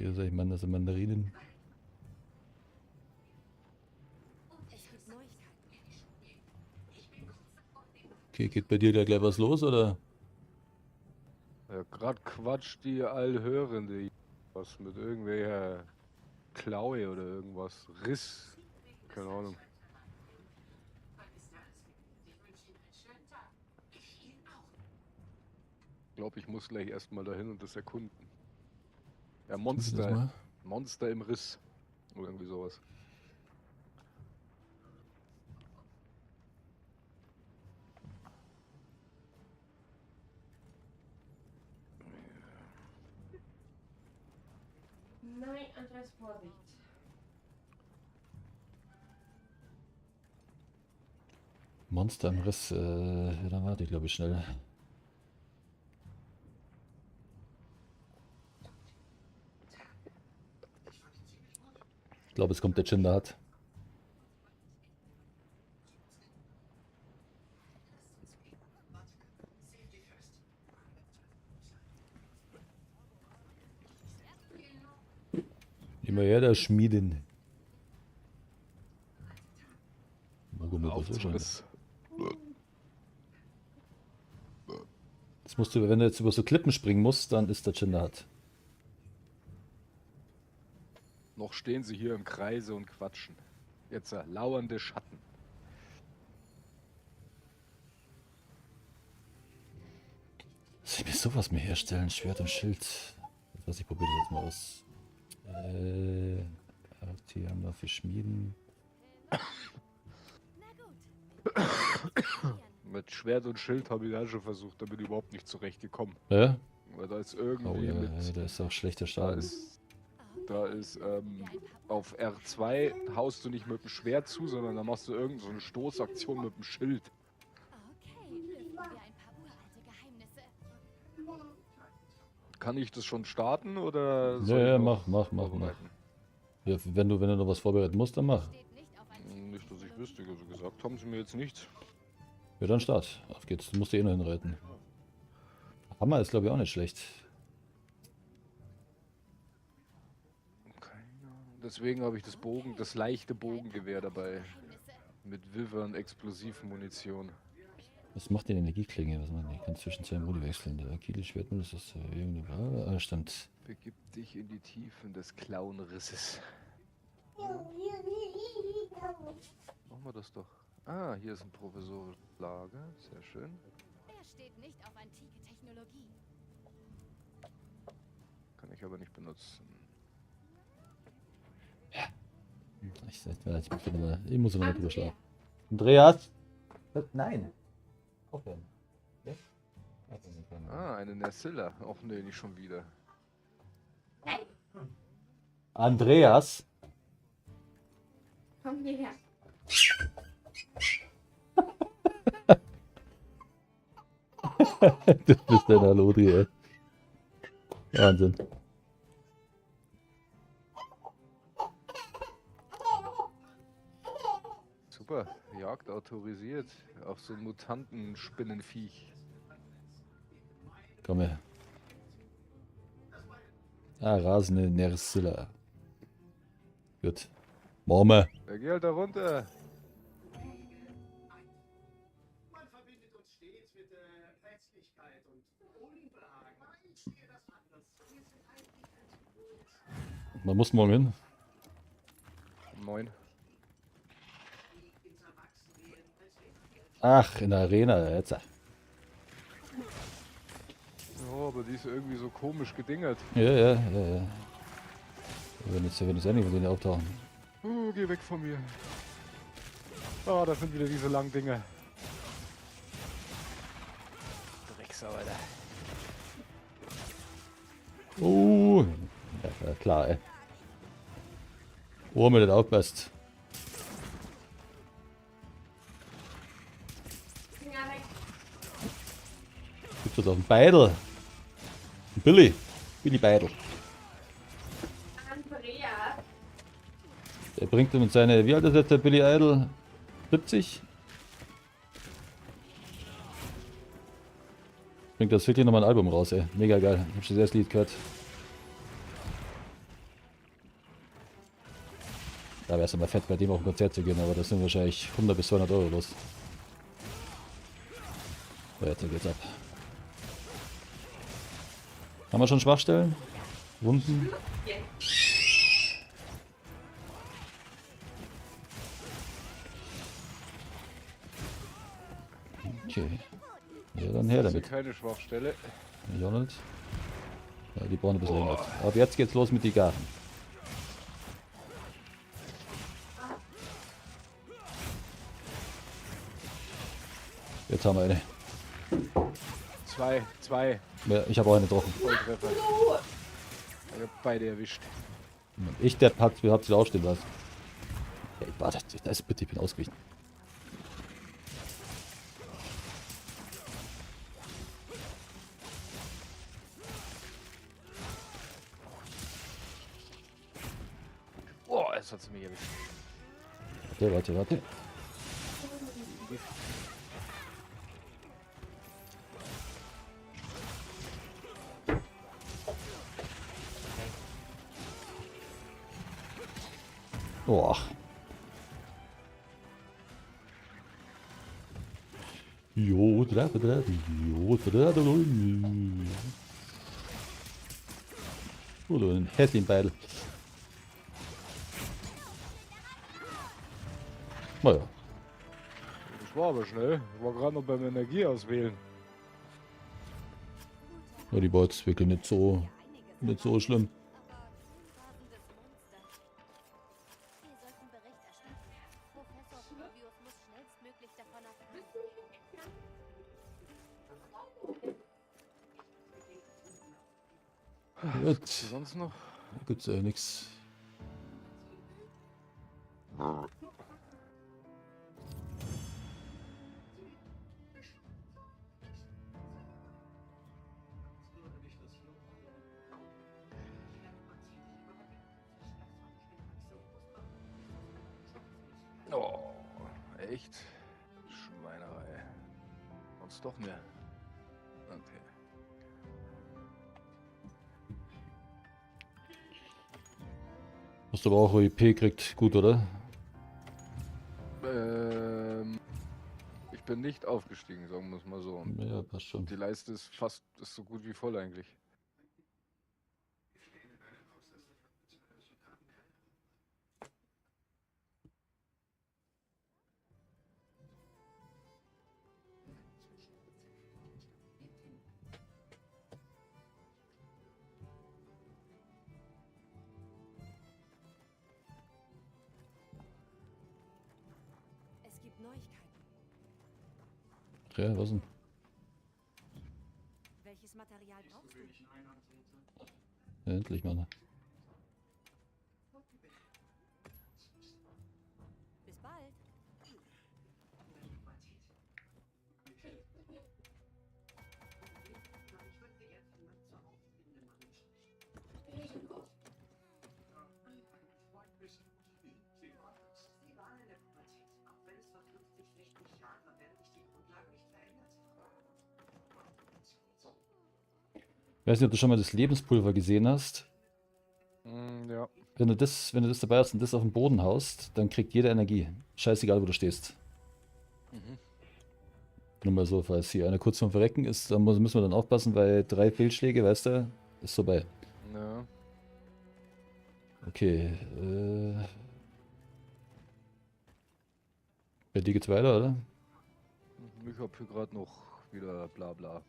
Hier sag ich mal, das sind Mandarinen. Okay, geht bei dir da gleich was los, oder? Ja, grad quatscht die Allhörende was mit irgendwelcher Klaue oder irgendwas. Riss. Keine Ahnung. Ich glaube, ich muss gleich erstmal dahin und das erkunden. Ja, Tu das Monster. mal. Monster im Riss. Oder irgendwie sowas. Nein, Andreas, Vorsicht. Monster im Riss, ja, dann warte ich glaube ich schnell. Ich glaube, es kommt der Chindat. Immer her, der Schmieden. Auf zum Riss. Das musst du, wenn du jetzt über so Klippen springen musst, dann ist der Chindat. Noch stehen sie hier im Kreise und quatschen. Jetzt lauernde Schatten. Soll ich mir sowas mehr herstellen? Schwert und Schild. Was ich probiere das jetzt mal aus. Hier haben wir für Schmieden. Mit Schwert und Schild habe ich da schon versucht, da bin ich überhaupt nicht zurechtgekommen. Ja? Weil da ist Oh irgendwie ja, mit. da ist auch schlechter Da Stahl. ist auf R2 haust du nicht mit dem Schwert zu, sondern da machst du irgend so eine Stoßaktion mit dem Schild. Okay, lüften wir ein paar uralte Geheimnisse. Kann ich das schon starten oder Ja, soll ich ja, noch mach. vorbereiten? Ja, wenn du noch was vorbereiten musst, dann mach. Steht nicht auf ein Nicht, dass ich wüsste, also gesagt haben sie mir jetzt nichts. Ja, dann Start. Auf geht's. Du musst eh noch hinreiten. Hammer ist, glaube ich, auch nicht schlecht. Keine Ahnung. Deswegen habe ich das leichte Bogengewehr dabei. Geheimnisse. Mit Wyvern Explosivmunition. Was macht die Energieklinge? Was macht die? Ich kann zwischen zwei Modi wechseln. Der Akile Schwertmodus ist irgendeine. Ah, stimmt. Begib dich in die Tiefen des Klauenrisses. Machen wir das doch. Ah, hier ist ein provisorisches Lager. Sehr schön. Er steht nicht auf antike Technologie. Kann ich aber nicht benutzen. Ich muss noch mal drüber schlafen. Andreas? Nein. Aufhören. Ja? Ah, eine Nersilla. Och nee, nicht schon wieder. Andreas? Komm hierher. Du bist ein Halodri, ey. Wahnsinn. Super, Jagd autorisiert auf so ein Mutantenspinnenviech. Komm her. Ah, rasende Nersilla. Gut. Mama. Ja, geh halt da runter. Man verbindet uns stets mit Herzlichkeit und Unbehagen. Ich sehe das anders. Wir sind eigentlich ein Symbol Man muss morgen hin. Moin. ins Erwachsenwerden als Energie. Ach, in der Arena. Jetzt. Ja, aber die ist irgendwie so komisch gedingert. Ja. Wenn jetzt endlich von denen auftauchen. Geh weg von mir. Ah, das sind wieder diese langen Dinge. Drecksau, Alter. Oh. Ja, klar, ey. Oh, mir das aufpasst. Finger weg. Gibt das auf den Beidel? Billy Beidel. Andreas. Der bringt mit seine, wie alt ist jetzt der Billy Idol? 70? Bringt das wirklich nochmal ein Album raus, ey. Mega geil. Ich hab schon das erste Lied gehört. Da wäre es immer fett, bei dem auf ein Konzert zu gehen, aber das sind wahrscheinlich 100 bis 200 Euro los. So, jetzt geht's ab. Haben wir schon Schwachstellen? Wunden? Okay. Ja, dann her Das ist damit. keine Schwachstelle. Ich auch nicht. Ja, die brauchen ein bisschen länger. Aber jetzt geht's los mit die Garen. Jetzt haben wir eine. Zwei Ja, ich habe auch eine getroffen. Volltreffer. Ich hab beide erwischt. Ich, der habt sie aufstehen lassen. Ey, warte, da ist bitte, ich bin ausgewichen. Oh, jetzt hat sie mich erwischt. Warte. Boah. Jo, Oh, du ein Häschenbeidel. Naja, Das war aber schnell. Ich war gerade noch beim Energie auswählen. ja, die war jetzt wirklich nicht so schlimm. Aber Phasen des Monsters. Wir sollten Bericht erstatten. Professor Probius muss schnellstmöglich davon erfahren. Gut, Sonst noch? gibt's ja nix. Oh, echt? Schweinerei. Sonst doch mehr. Okay. Hast du aber auch IP gekriegt, gut, oder? Ich bin nicht aufgestiegen, sagen wir es mal so. Ja, passt schon. Die Leiste ist ist so gut wie voll eigentlich. Es gibt Neuigkeiten. Ja, was denn? Welches Material brauchst du? Ja, endlich, Mann. Bis bald. Sie waren in der Pubertät. Auch wenn es vor 50, 60 Jahren war, werden sich die Grundlagen nicht verändert. Ich weiß nicht, ob du schon mal das Lebenspulver gesehen hast. Ja. Wenn du das dabei hast und das auf den Boden haust, dann kriegt jeder Energie. Scheißegal, wo du stehst. Mhm. Nur mal so, falls hier einer kurz vorm Verrecken ist, dann müssen wir dann aufpassen, weil 3 Fehlschläge, weißt du, ist vorbei. Ja. Okay, bei dir geht's weiter, oder? Ich hab hier gerade noch wieder bla bla.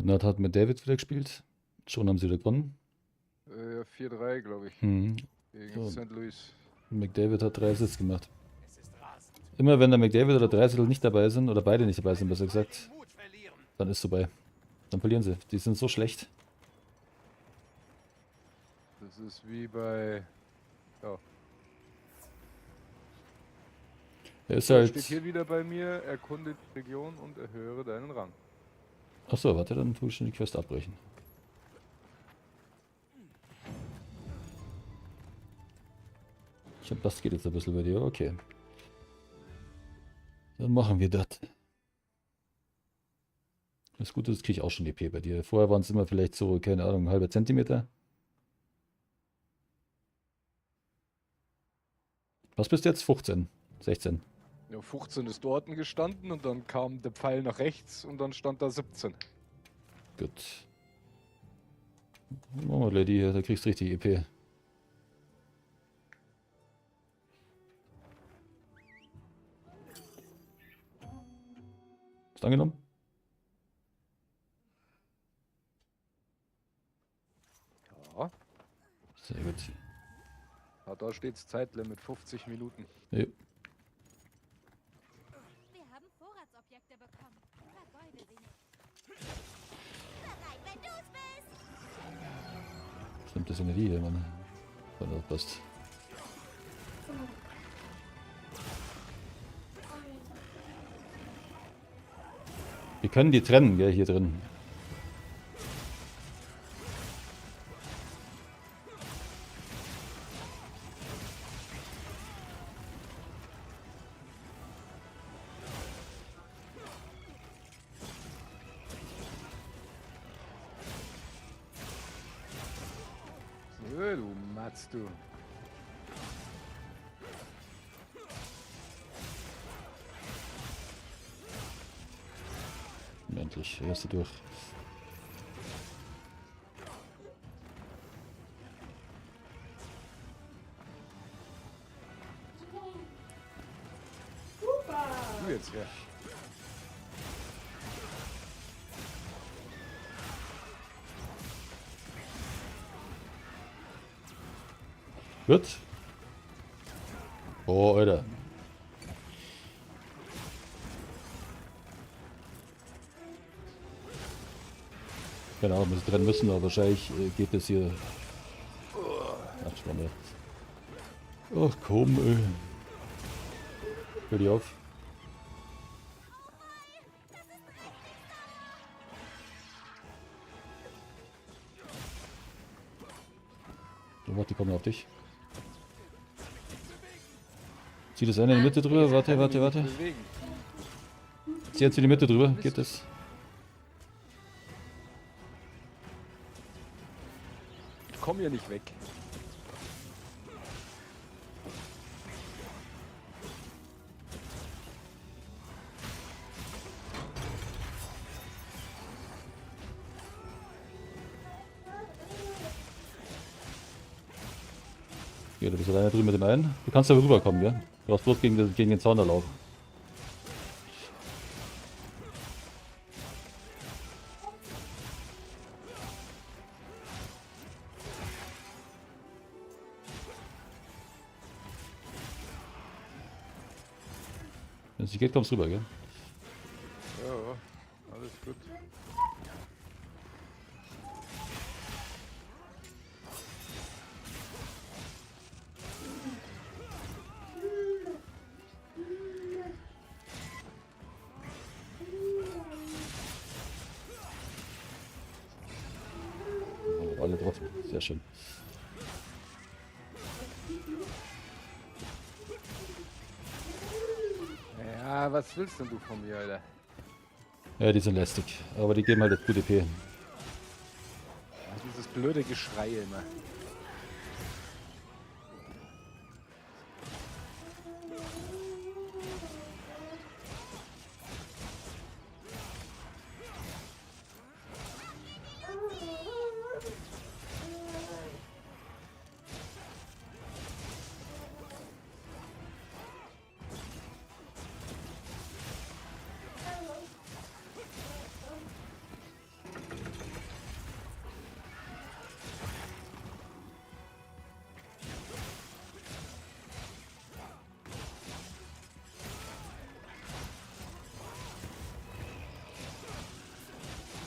Bernhard hat mit David wieder gespielt. Schon haben sie wieder gewonnen. 4-3, glaube ich, Mhm. gegen So. St. Louis. McDavid hat 3 Assists gemacht. Immer wenn der McDavid oder Dreisettel nicht dabei sind, oder beide nicht dabei sind, besser gesagt, dann ist vorbei. Dann verlieren sie. Die sind so schlecht. Das ist wie bei... Ja, Er ist steht halt. hier wieder bei mir, erkunde die Region und erhöhe deinen Rang. Achso, warte, dann tue ich schon die Quest abbrechen. Ich hab das geht jetzt ein bisschen bei dir, okay. Dann machen wir das. Das Gute ist, kriege ich auch schon EP bei dir. Vorher waren es immer vielleicht so, keine Ahnung, ein halber Zentimeter. Was bist du jetzt? 15, 16. Ja, 15 ist dort gestanden und dann kam der Pfeil nach rechts und dann stand da 17. Gut. Machen wir Lady hier, da kriegst du richtig EP. Ist angenommen? Ja, Sehr gut. da steht's Zeitlimit 50 Minuten. Ja. Wir haben Vorratsobjekte bekommen. Vergeude sie nicht. Bereit, wenn du's bist. Stimmt, das Energie hier, Mann. Wenn das passt. Wir können die trennen, gell, hier drin. Du Matz, du. Endlich, erste durch. Du jetzt, ja. Gut. Oh, Alter. Keine Ahnung, ob wir sie trennen müssen, aber wahrscheinlich geht das hier. Ach, Spanne. Ach komm, ey. Hör die auf. So, warte, die kommen auf dich. Zieh das eine in die Mitte drüber, warte, warte, warte. Bewegen. Zieh jetzt in die Mitte drüber, geht das? Ich komm hier nicht weg. Ja, du bist alleine drüben mit dem einen. Du kannst da rüberkommen, gell? Du brauchst bloß gegen den Zaun da laufen. Wenn es nicht geht, kommst du rüber, gell? Ja, alles gut. Oh, alle drauf. Sehr schön. Ja, was willst denn du von mir, Alter? Ja, die sind lästig. Aber die geben halt das gute P. Ja, dieses blöde Geschrei immer.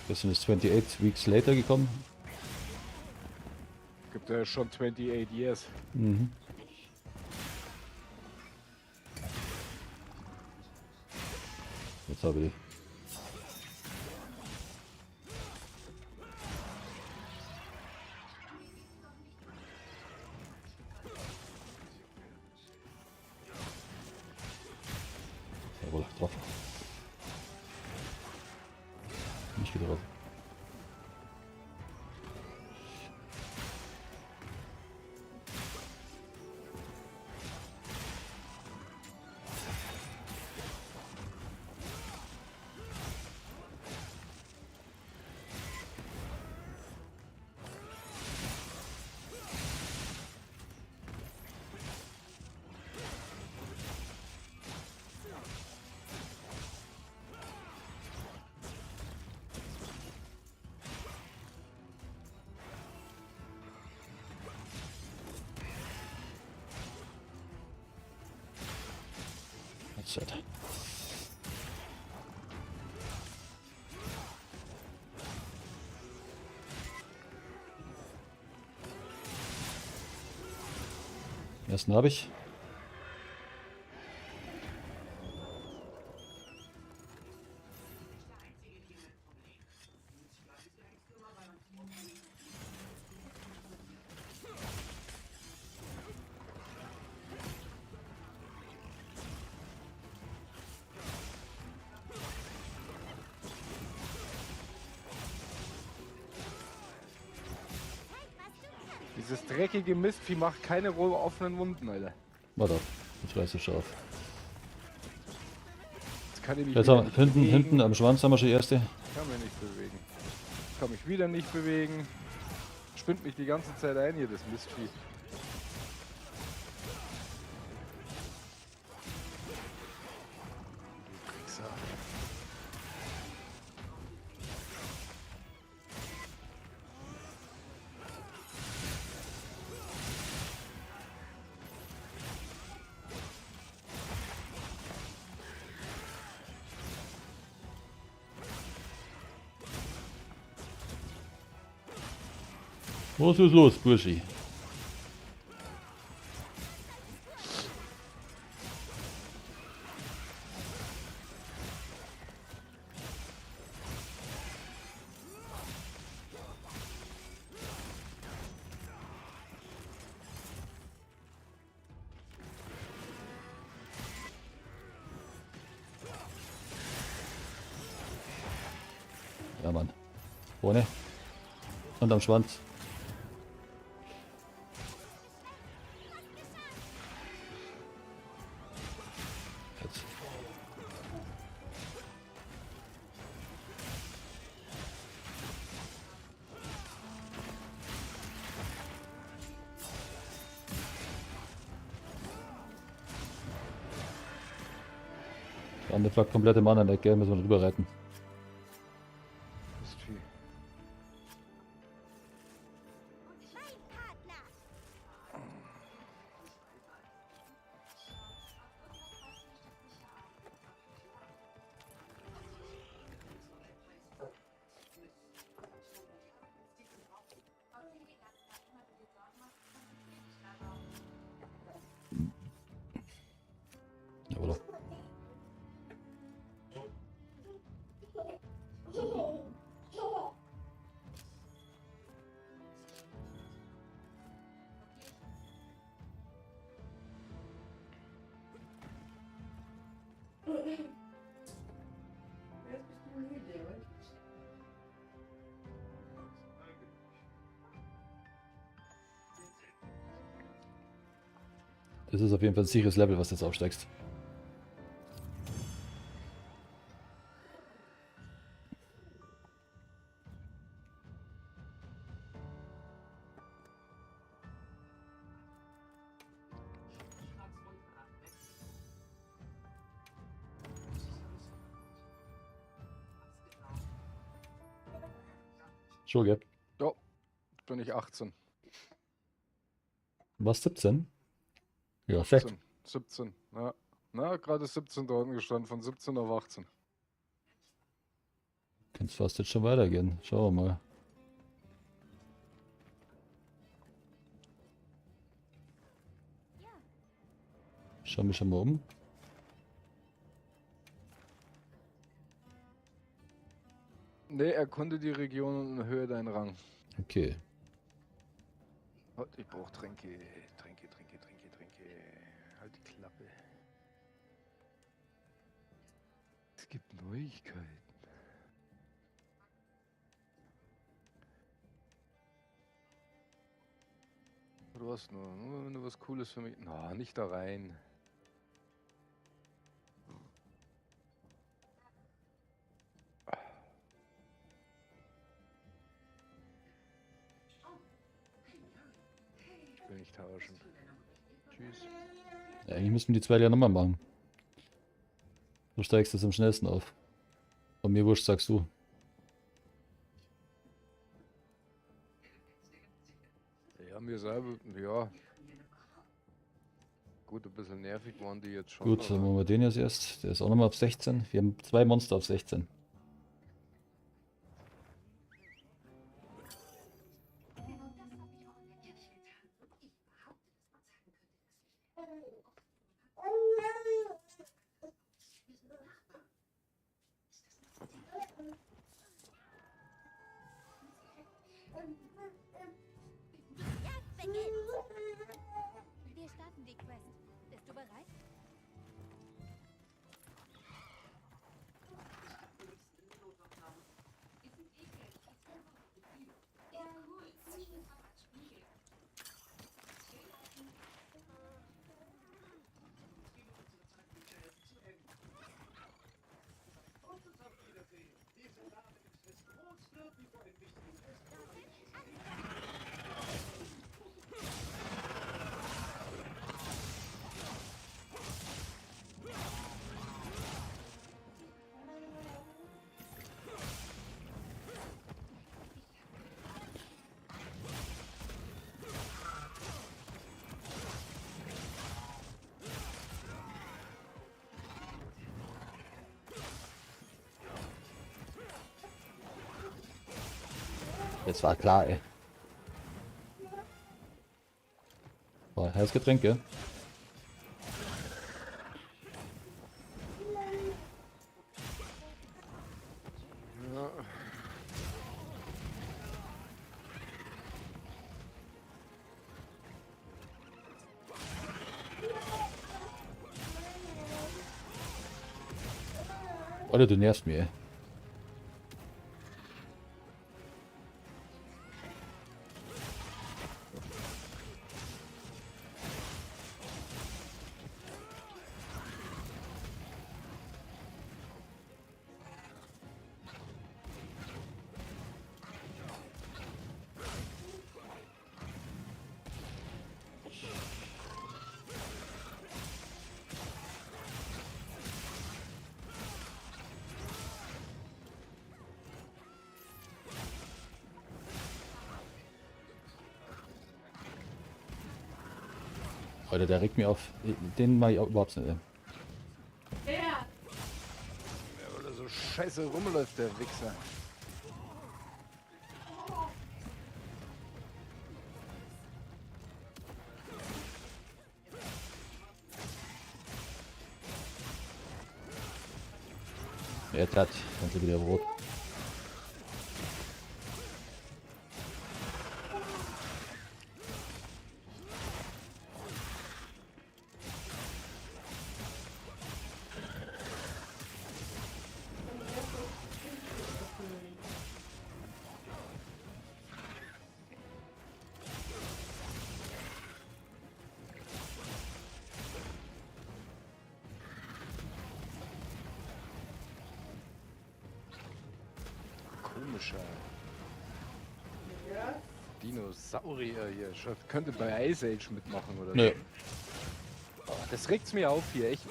Gestern ist 28 Weeks Later gekommen. Gibt ja schon 28 Years. Mhm. Jetzt habe ich. Jawohl, drauf. Nicht wieder drauf. That's it. Ersten habe ich. Dieses dreckige Mistvieh macht keine offenen Wunden, Alter. Warte, jetzt reißt es auf. Jetzt kann ich mich Jetzt wieder haben nicht wir hinten, bewegen. hinten am Schwanz haben wir schon die erste. Kann mich nicht bewegen. Kann mich wieder nicht bewegen. Spinnt mich die ganze Zeit ein hier, das Mistvieh. Du Trickser. Was ist los, Burschi? Ja, Mann. Vorne. Und am Schwanz. Jetzt. Der andere flaggt komplett im anderen Deck, gell? Müssen wir drüber reiten. Mistvieh. Mein Partner. Jawohl. Jetzt bist du müde, oder? Das ist auf jeden Fall ein sicheres Level, was du jetzt aufsteigst. Schon, gell? Ja, bin ich 18. Was, 17? Ja, fett. 17. 17. Na, gerade 17 da unten gestanden, von 17 auf 18. Kann es fast jetzt schon weitergehen. Schauen wir mal. Schau mich schon mal um. Ne, erkunde die Region und erhöhe deinen Rang. Okay. Halt, ich brauch Tränke. Tränke. Halt die Klappe. Es gibt Neuigkeiten. Du hast nur, wenn du was Cooles für mich. Na, nicht da rein. Ich will nicht tauschen. Tschüss. Ja, eigentlich müssen wir die zwei ja nochmal machen. Du steigst das am schnellsten auf. Von mir wurscht, sagst du. Ja, mir selber, ja. Gut, ein bisschen nervig waren die jetzt schon. Gut, dann machen wir den jetzt erst. Der ist auch nochmal auf 16. Wir haben zwei Monster auf 16. Jagd beginnt! Wir starten die Quest. Bist du bereit? Das war klar, ey. War heißes Getränk, gell? Ja. Alter, du nervst mich, ey. Alter, der regt mich auf. Den mach ich auch überhaupt nicht, ey. Ja. Ja, weil er so scheiße rumläuft, der Wichser. Er hat, kannst du wieder rot. Komischer Dinosaurier hier. Könnte bei Ice Age mitmachen, oder? Nö. Oh, das regt's mir auf hier, echt.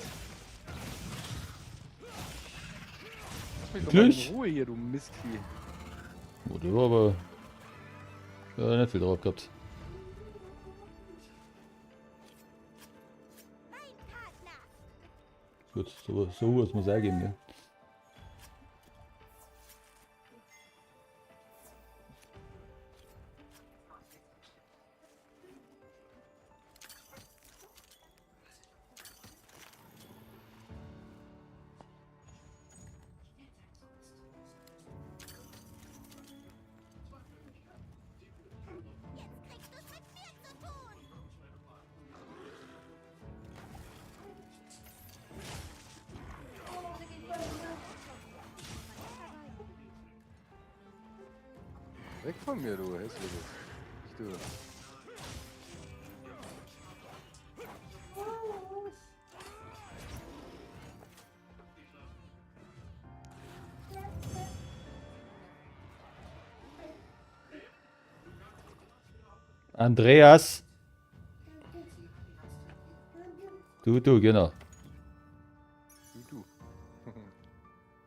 Lass mich doch mal Wirklich? in Ruhe hier, du Mistvieh. Oh, der war aber... Ja, nicht viel drauf gehabt. Mein Partner! Gut, so muss man es geben, gell? Weg von mir, du hässliches. Du. Andreas! Du, genau. Du.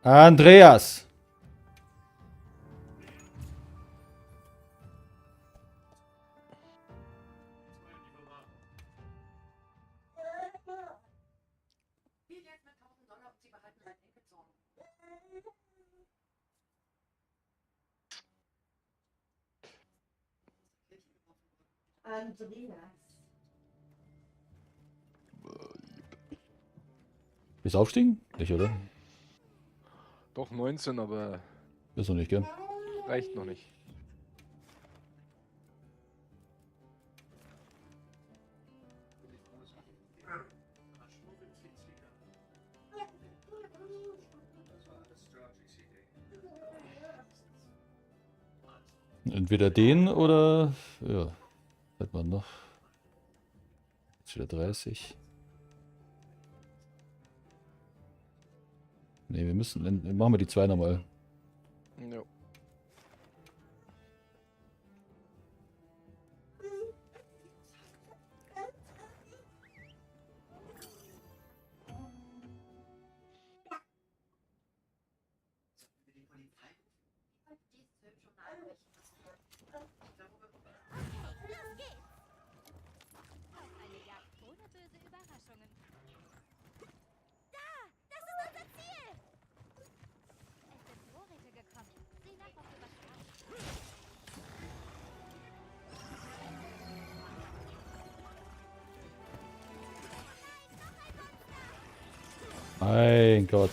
Andreas! Wie wär's mit $1000 und Sie behalten meinen Enkelsohn? Andreas. Willst du aufsteigen? Nicht, oder? Doch 19, aber Ist noch nicht, gell? reicht noch nicht. Entweder den oder... Ja. Hat man noch. Jetzt wieder 30. Ne, wir müssen... Dann machen wir die 2 nochmal. Ja. Die Polizei. Dies wird schon einrichten. Los geht's! Auf eine Jagd ohne böse Überraschungen. Da! Das ist unser Ziel! Es sind Vorräte gekommen. Sieh nach, ob du was brauchst. Mein Gott.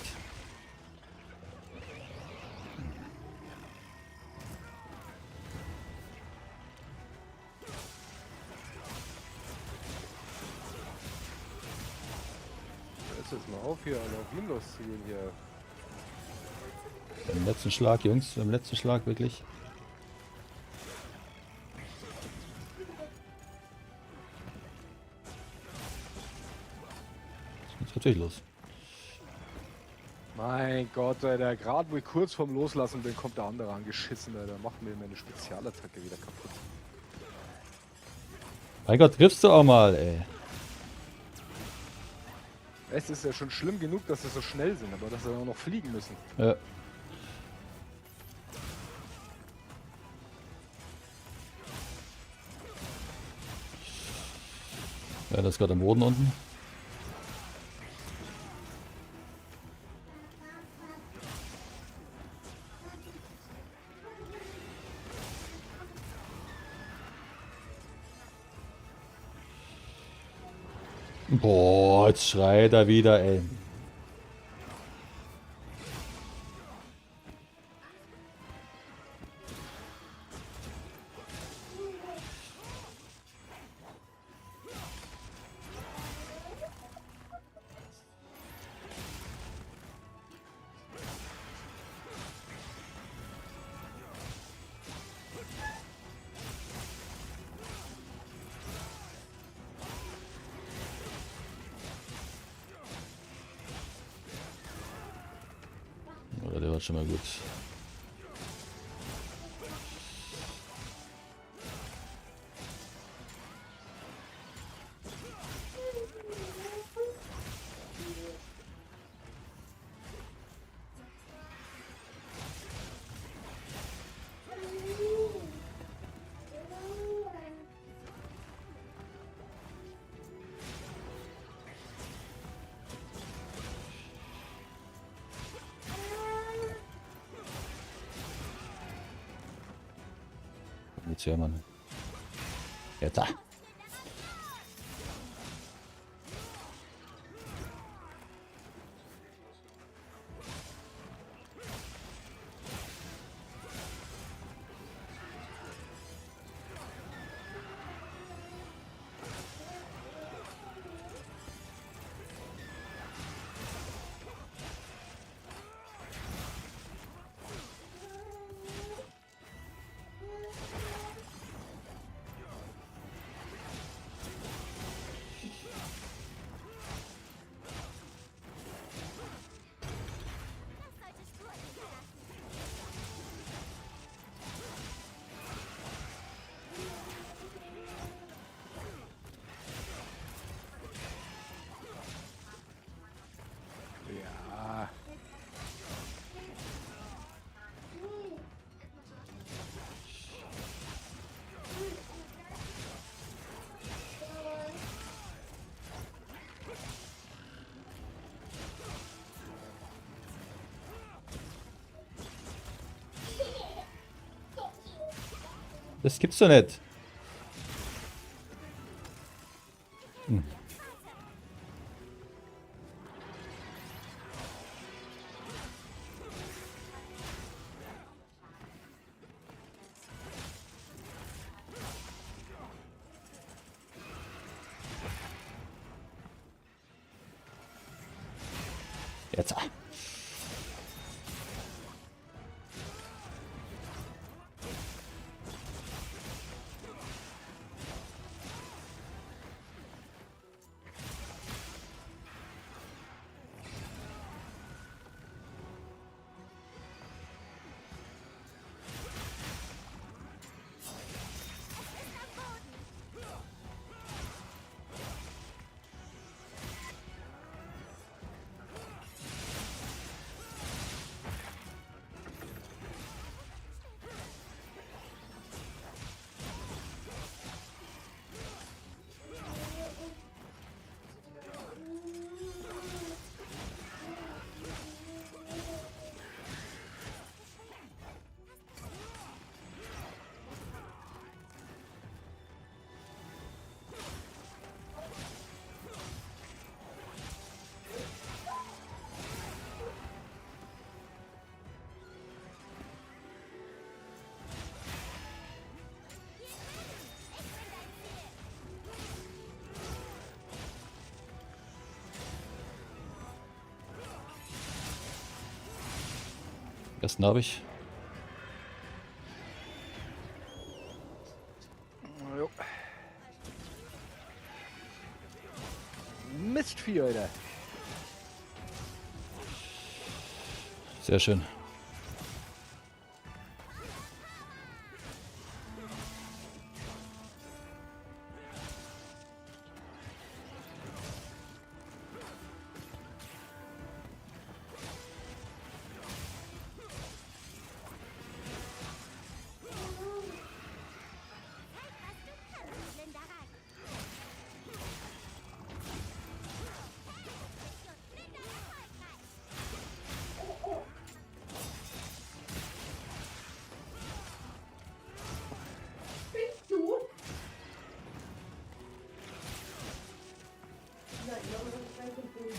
Hör jetzt mal auf hier, Alter, auf ihn loszugehen hier. Beim letzten Schlag, Jungs. Beim letzten Schlag, wirklich. Jetzt geht's natürlich los. Mein Gott, Alter, gerade wo ich kurz vorm Loslassen bin, kommt der andere angeschissen, Alter. Macht mir meine Spezialattacke wieder kaputt. Mein Gott, triffst du auch mal, ey. Es ist ja schon schlimm genug, dass sie so schnell sind, aber dass sie auch noch fliegen müssen. Ja. Ja, das ist gerade am Boden unten. Boah, jetzt schreit er wieder, ey. Oder der war schon mal gut. Jetzt her, Mann. Jetzt da. Das gibt's doch nicht. Hm. Jetzt. Ersten habe ich. Jo. Mistvieh, Alter. Sehr schön. Bist du? Nein, aber das ist kein Problem.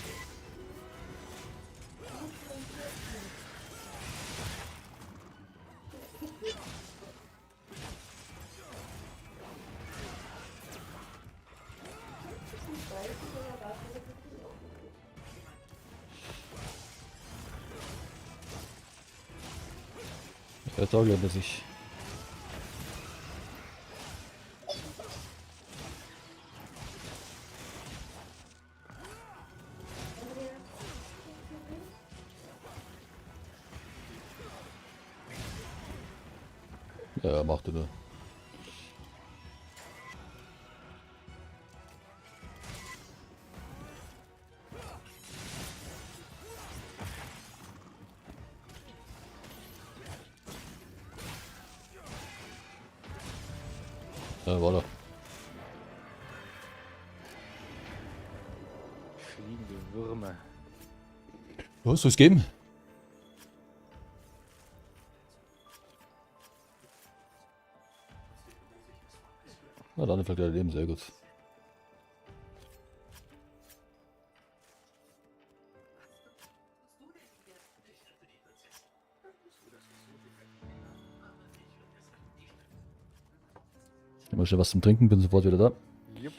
Ja, da glaube ich. Ja, macht er nur. Ja, war da. Fliegende Würmer. Was soll es geben? Na, dann fällt er Leben, sehr gut. Ich nehme mal schnell was zum Trinken, bin sofort wieder da. Jupp.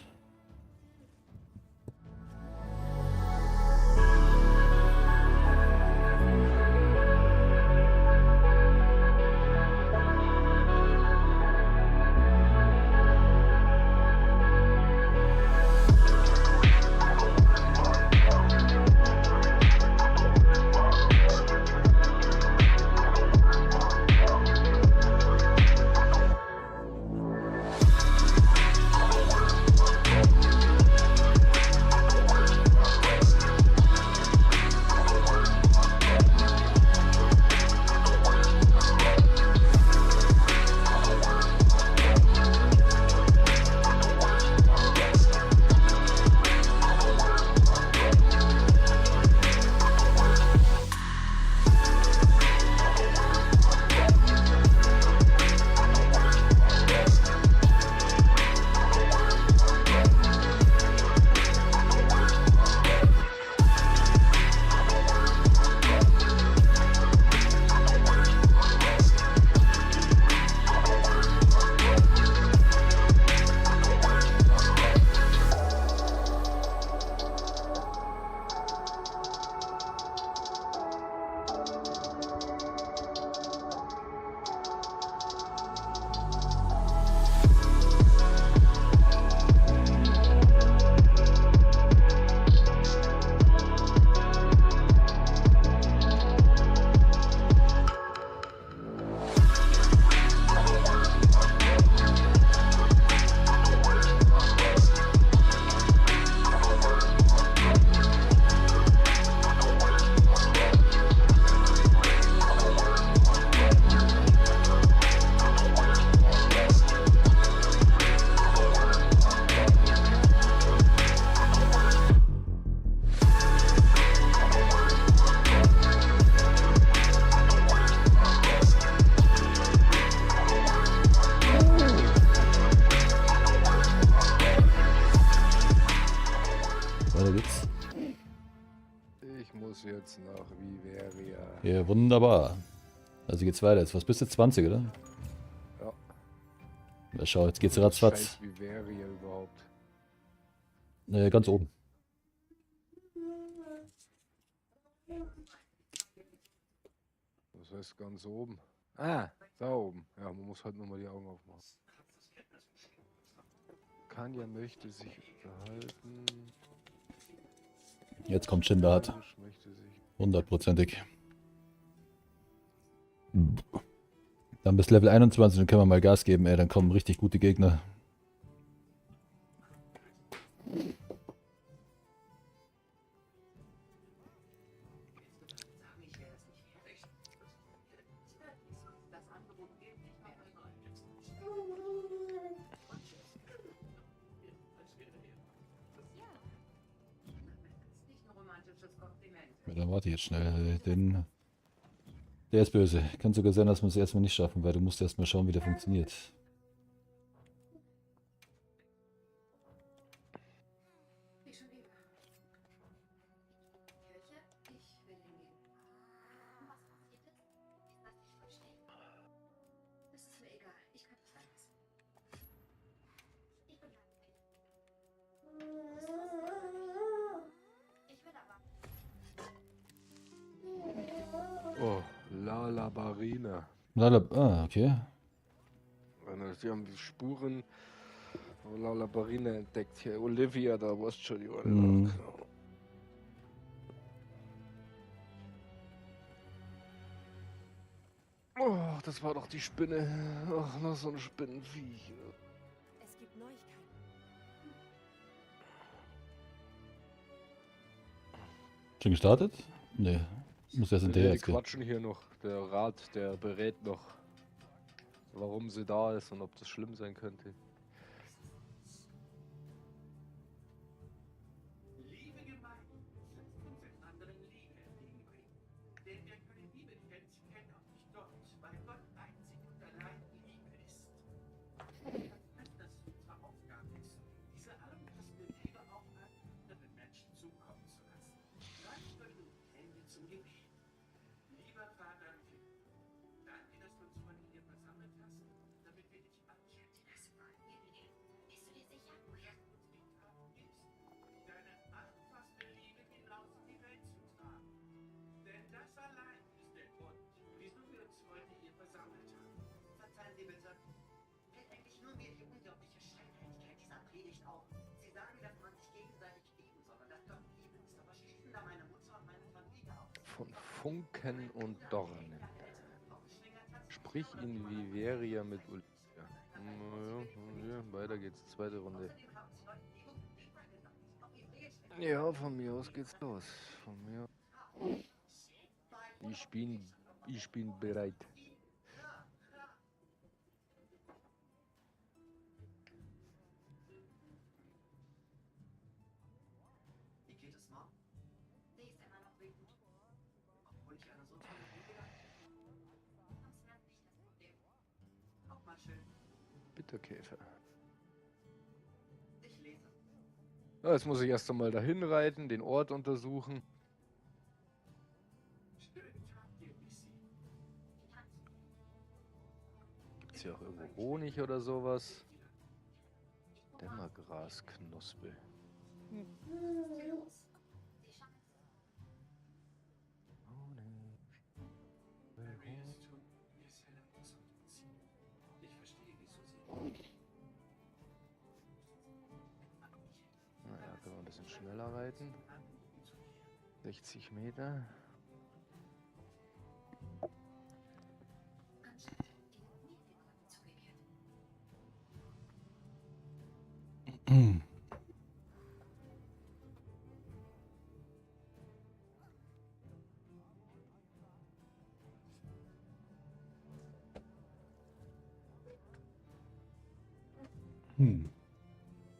Ja, wunderbar. Also geht's weiter. Jetzt was bist du? 20, oder? Ja. Na schau, jetzt geht's Scheiß ratzfatz. Viveria überhaupt. Ganz oben. Das heißt ganz oben. Ah, da oben. Ja, man muss halt nur mal die Augen aufmachen. Kanja möchte sich unterhalten. Jetzt kommt Schindert. Mensch möchte sich. 100%ig. Dann bis Level 21, dann können wir mal Gas geben, ey. Dann kommen richtig gute Gegner. Ja, dann warte ich jetzt schnell. Der ist böse. Kann sogar sein, dass wir es erstmal nicht schaffen, weil du musst erstmal schauen, wie der funktioniert. Oh, Lala Barina. Okay. Die haben die Spuren von Lala Barina entdeckt. Hier, Olivia, da warst schon die alle Mhm. nachgenommen. Oh, das war doch die Spinne. Ach, noch so ein Spinnenviech. Es gibt Neuigkeiten. Schon gestartet? Nee. Muss erst hinterher Die jetzt gehen. quatschen hier noch. Der Rat, der berät noch, warum sie da ist und ob das schlimm sein könnte. Liebe Gemeinde, lasst uns den anderen Liebe entgegenbringen. Denn wer keine Liebe kennt, kennt auch nicht Gott, weil Gott einzig und allein Liebe ist. Als das unsere Aufgabe ist, diese allumfassende Liebe auch anderen Menschen zukommen zu lassen. Reicht genug Hände zum Gebet. Lieber Vater im Himmel, danke, dass du uns heute hier versammelt hast, damit wir dich anbeten. Das wollen wir, Miguel. Bist du dir sicher? Woher uns getan ist, deine allumfassende Liebe hinaus in die Welt zu tragen. Denn das allein ist der Grund, wieso wir uns heute hier versammelt haben. Verzeihen Sie bitte. Fällt eigentlich nur mir die unglaubliche Scheinheiligkeit dieser Predigt auf. Sie sagen, dass man sich gegenseitig lieben soll und dass Gott Liebe ist. Aber schließen da meine Mutter und meine Familie aus. Von Funken und Dornen. Sprich in Viveria mit Olivia. Ja, weiter geht's. Zweite Runde. Ja, von mir aus geht's los. Von mir. Ich bin bereit. Wie geht es Mom? Sie ist immer noch wütend. Obwohl ich eine so tolle Liebe habe. Ausland nicht das Problem. Auch mal schön. Bitterkäfer. Ich lese. Ja, jetzt muss ich erst einmal dahin reiten, den Ort untersuchen. Schönen Tag dir, Missy. Gibt's hier auch irgendwo Honig oder sowas? Dämmergrasknospe. Wer will es tun? Mir ist heller als und ich verstehe, wieso sie. Naja, können wir ein bisschen schneller reiten. 60 Meter.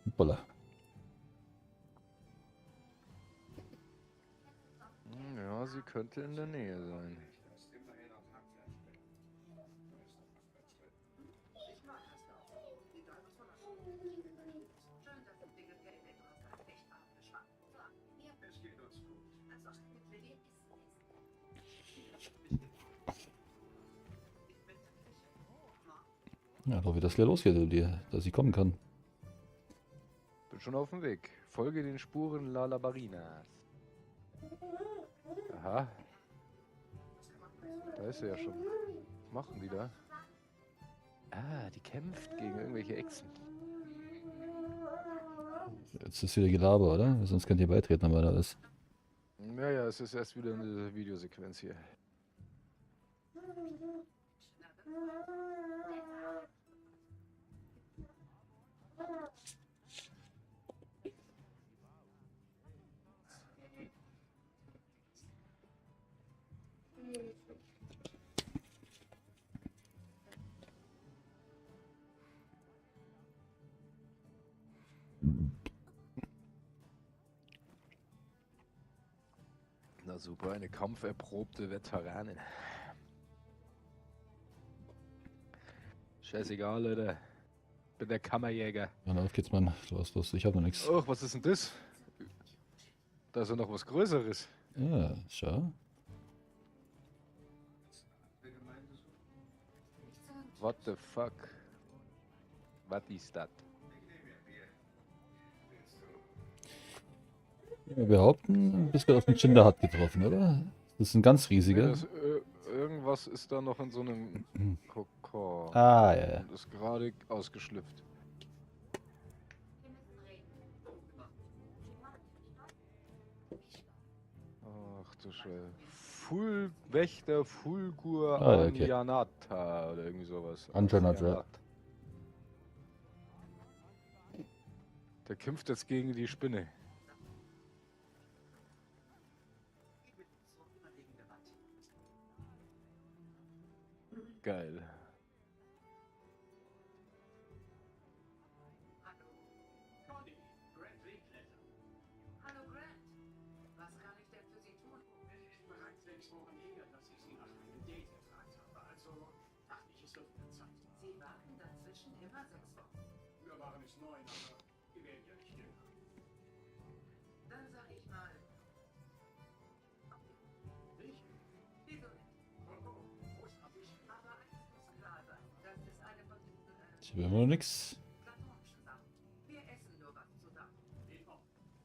Hoppala. Ja, sie könnte in der Nähe sein. Ich mag das auch. Egal, was man erschafft. Schön, dass es dir gefällt, denn du hast einen echt harten Geschmack. So, hier. Es geht uns gut. Also, mit Lilly ist es. Ja, doch wie das gleich losgeht, dass ich kommen kann. Bin schon auf dem Weg. Folge den Spuren Lalabarinas. Aha. Da ist sie ja schon. Was machen die da? Ah, die kämpft gegen irgendwelche Echsen. Jetzt ist wieder Gelaber, oder? Sonst könnt ihr beitreten, aber alles. Naja, es ist erst wieder eine Videosequenz hier. Na super, eine kampferprobte Veteranin. Scheißegal, Leute. Bin der Kammerjäger. Dann auf geht's, Mann. Du hast los, ich hab noch nichts. Oh, was ist denn das? Da ist ja noch was Größeres. Ja, schau. What the fuck? Was ist das? Wir behaupten, du bist gerade auf den Chinderhut getroffen, oder? Das ist ein ganz riesiger. Irgendwas ist da noch in so einem Kokon. Ah, ja, ja. Und ist gerade ausgeschlüpft. Ach du Scheiße. Wächter Fulgur Ah, ja, okay. Anjanata oder irgendwie sowas. Anjanata. Anjanat. Der kämpft jetzt gegen die Spinne. Geil. Conny, Grant Linkletter. Hallo Grant. Was kann ich denn für Sie tun? Es ist bereits 6 Wochen her, dass ich Sie nach einem Date gefragt habe. Also dachte ich, es wird eine Zeit. Sie warten dazwischen immer 6 Wochen. Früher waren es 9, aber wir werden ja nicht jünger. Dann sag ich mal, Ich? wieso nicht? Oh, großartig. Aber eins muss klar sein. Das ist eine von diesen Ich habe immer noch nichts. platonischen Sachen. Wir essen nur was zusammen.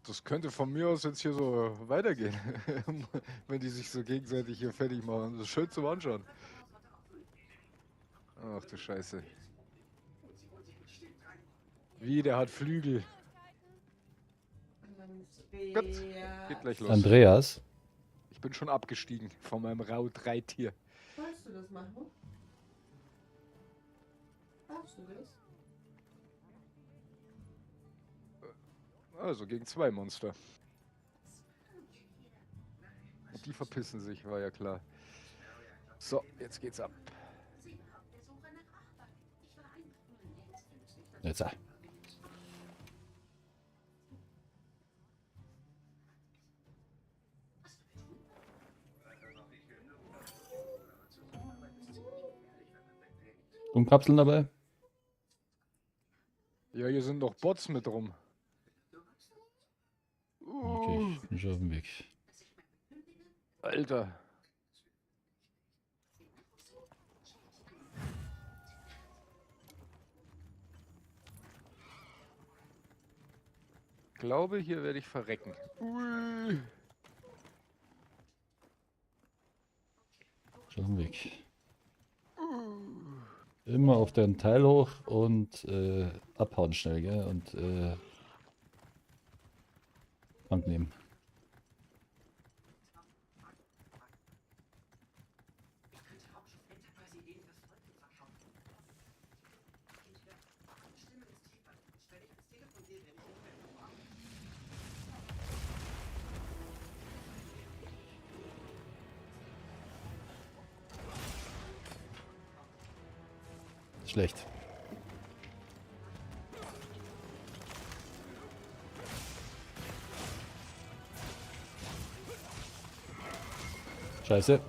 Das könnte von mir aus jetzt hier so weitergehen. Wenn die sich so gegenseitig hier fertig machen. Das ist schön zum Anschauen. Ach du Scheiße. Wie, der hat Flügel. Gut, geht gleich los. Andreas, Ich bin schon abgestiegen von meinem Reittier. Wolltest du das machen? Darfst du das? Also gegen 2 Monster. Und die verpissen sich, war ja klar. So, jetzt geht's ab. jetzt. Umkapseln dabei? Ja, hier sind noch Bots mit rum. Okay, ich bin schon auf dem Weg. Alter. Ich glaube, hier werde ich verrecken. Ui. Schon auf dem Weg. Immer auf deinen Teil hoch und abhauen schnell, gell? Und Bank nehmen. Ich könnte auch schon Enterprise-Ideen fürs Volk verkaufen. Entweder die Stimme ist tiefer. Wenn ich ans Telefon gehe, werde ich nicht mehr gebraucht. Schlecht. Scheiße.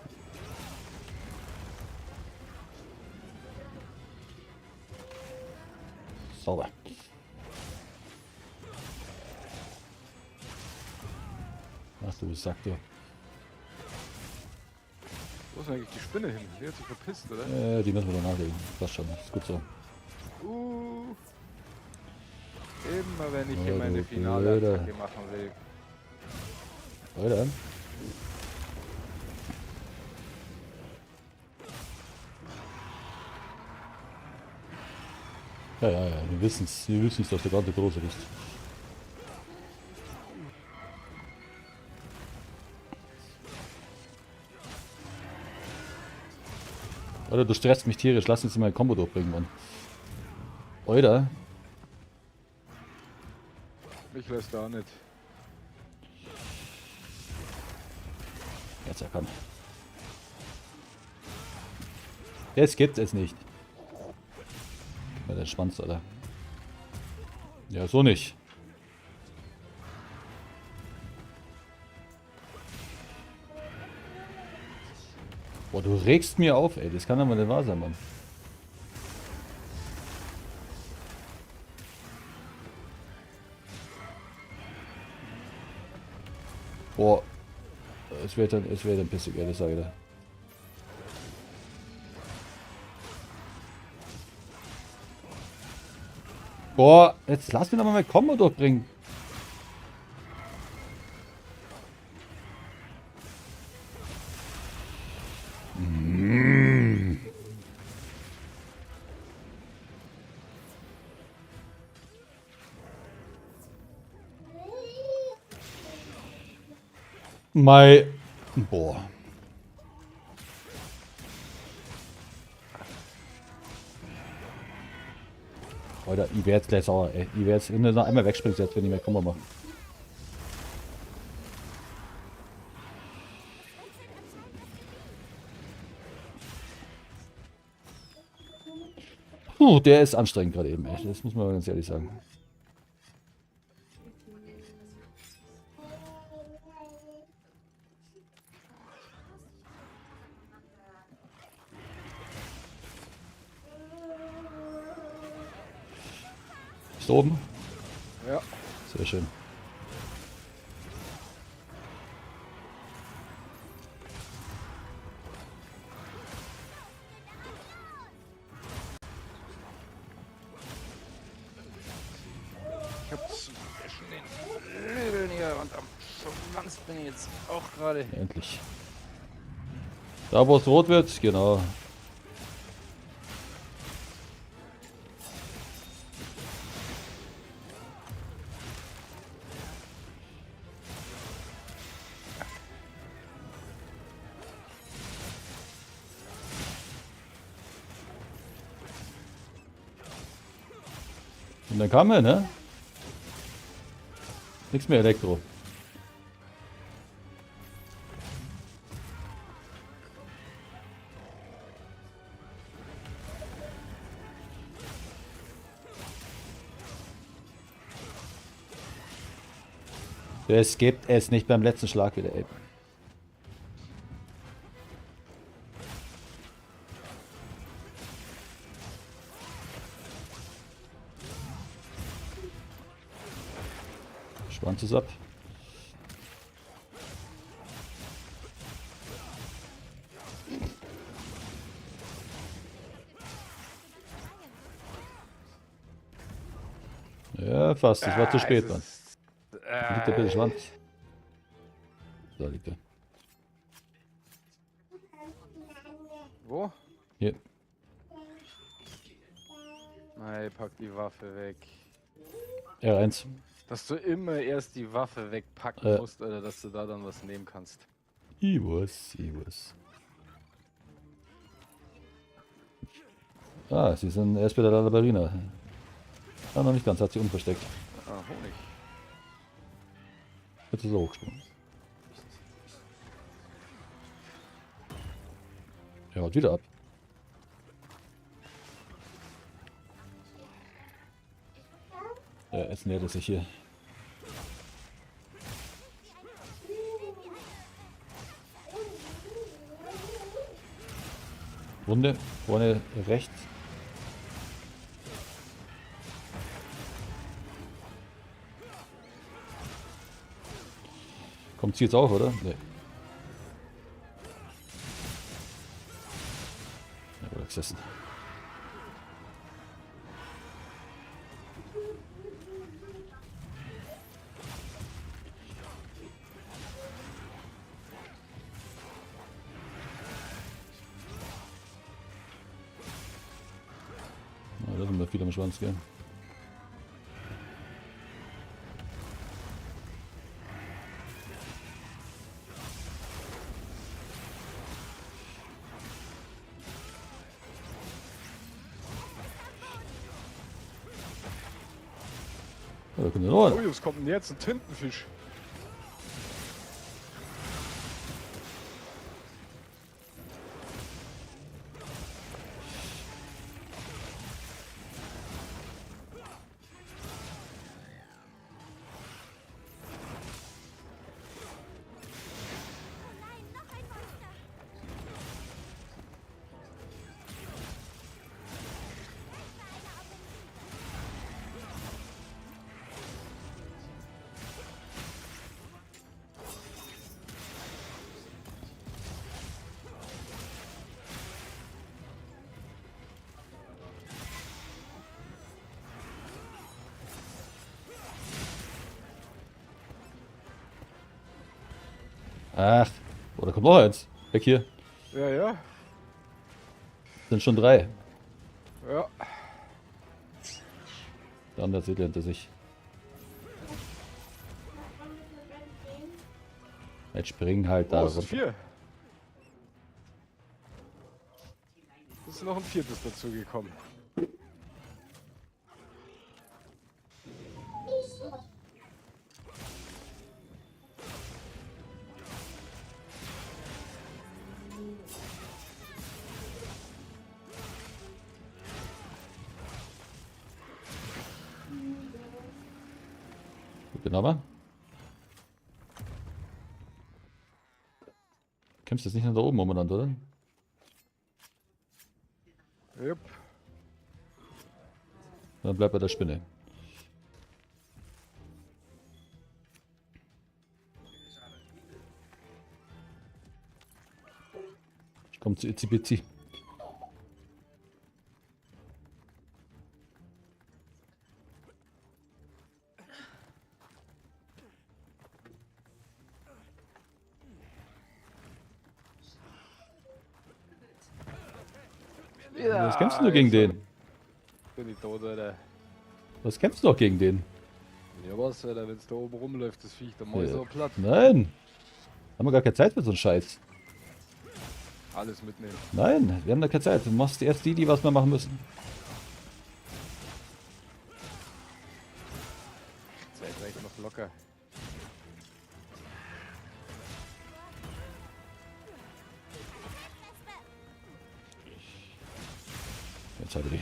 Sauber. Ach du Sack, du. Wo ist denn eigentlich die Spinne hin? Die hat sich verpisst, oder? Die müssen wir dann nachlegen. Passt schon, ist gut so. Immer wenn ich Oh, hier meine du finale Blöder. Attacke machen will. Oder? Ja, ja, ja, wir wissen's, dass du gerade der Große bist. Oder du stresst mich tierisch, lass uns mal ein Combo durchbringen, Mann. Oder? Ich lässt da nicht. Jetzt erkannt. Jetzt gibt es nicht. Gib mal den Schwanz, Alter. Ja, so nicht. Boah, du regst mir auf, ey. Das kann doch mal nicht wahr sein, Mann. Boah. Es wird dann pissig, ehrlich sage ich dir. Boah, jetzt lass mich doch mal mein Combo durchbringen. Boah. Alter, ich werde jetzt gleich sauer, ey. Ich werde jetzt noch einmal wegspringen, jetzt wenn ich mehr Combo mache. Puh, der ist anstrengend gerade eben, echt. Das muss man ganz ehrlich sagen. Bist du oben? Ja. Sehr schön. Ich hab zwischen den Flügeln hier und am Schwanz bin ich jetzt auch gerade. Endlich. Da wo es rot wird, genau. Und dann kam er, ne? Nichts mehr Elektro. Es gibt es nicht beim letzten Schlag wieder, ey. Schwanz ist ab. Ja, fast. Das war zu spät, Mann. Liegt der bitte Schwanz? Da liegt er. Wo? Hier. Nein, pack die Waffe weg. R1. Dass du immer erst die Waffe wegpacken musst, oder dass du da dann was nehmen kannst. Iwas. Ah, sie sind erst bei der Ballerina. Ah, noch nicht ganz, hat sie unversteckt. Ah, Honig. Jetzt ist er hochgesprungen. Er haut wieder ab. Ja, jetzt nähert er sich hier. Wunde, vorne rechts. Kommt sie jetzt auch, oder? Nee. Ja, wurde gesessen. Da sind wir viel am Schwanz, gell? Ja, da können wir noch. Ui, was kommt denn jetzt? Ein Tintenfisch. Nein, noch ein Monster. Ach, oh, da kommt noch eins. Weg hier. Ja, ja. Sind schon 3. Ja. Der andere sieht er hinter sich. Jetzt springen halt da Oh, es sind runter. 4. Es ist noch ein 4. dazu gekommen. Gut, aber. Kämpfst jetzt nicht nach da oben umeinander, oder? Jupp. Dann bleib bei der Spinne. Ich komm zu Itzi-Bitzi. Was kämpfst du gegen den? Bin ich tot, Alter. Was kämpfst du noch gegen den? Ja, was, Alter, wenn es da oben rumläuft, das Viech, dann mach ich so platt. Nein! Haben wir gar keine Zeit für so einen Scheiß. Alles mitnehmen. Nein, wir haben da keine Zeit. Du machst erst die, was wir machen müssen. Zeit reicht noch locker. Jetzt habe ich die.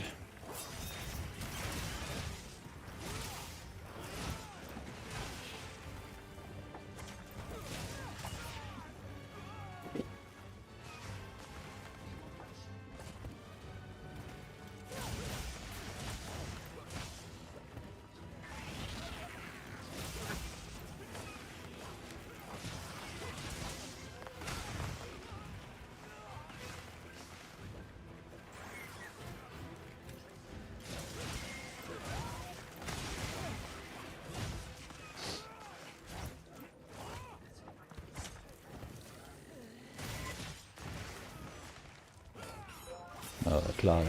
Ah, klar.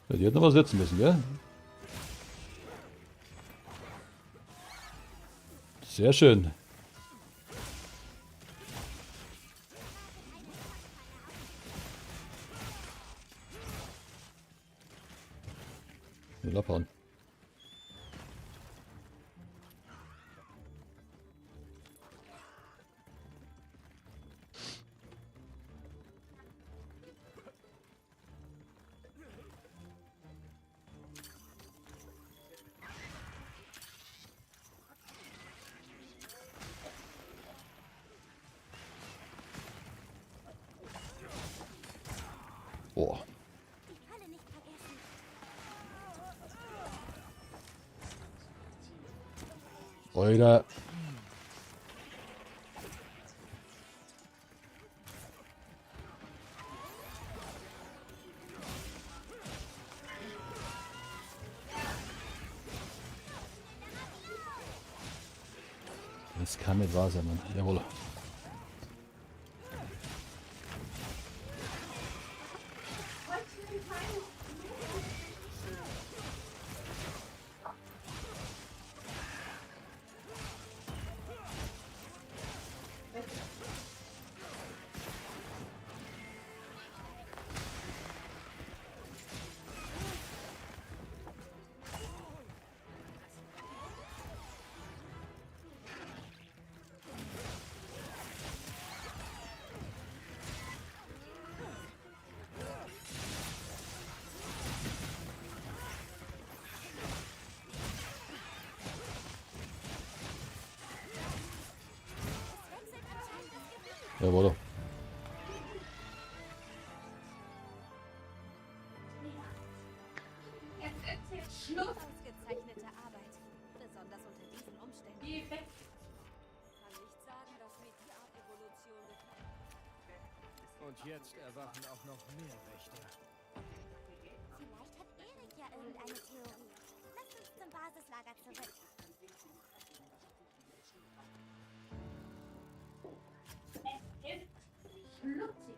Ja, die hätten aber sitzen müssen, gell? Sehr schön. Will abhauen. Boah. Die Falle nicht vergessen. Alter. Das kann nicht wahr sein, Mann. Jawohl. Jawohl. Jetzt erzähl Schluss. Ausgezeichnete Arbeit. Besonders unter diesen Umständen. Geh weg. Kann nicht sagen, dass mir die Art Evolution gefällt. Und jetzt erwachen auch noch mehr Wächter. Vielleicht hat Erik ja irgendeine Theorie. Lasst uns zum Basislager zurück. Schlutzig. Schlutzig.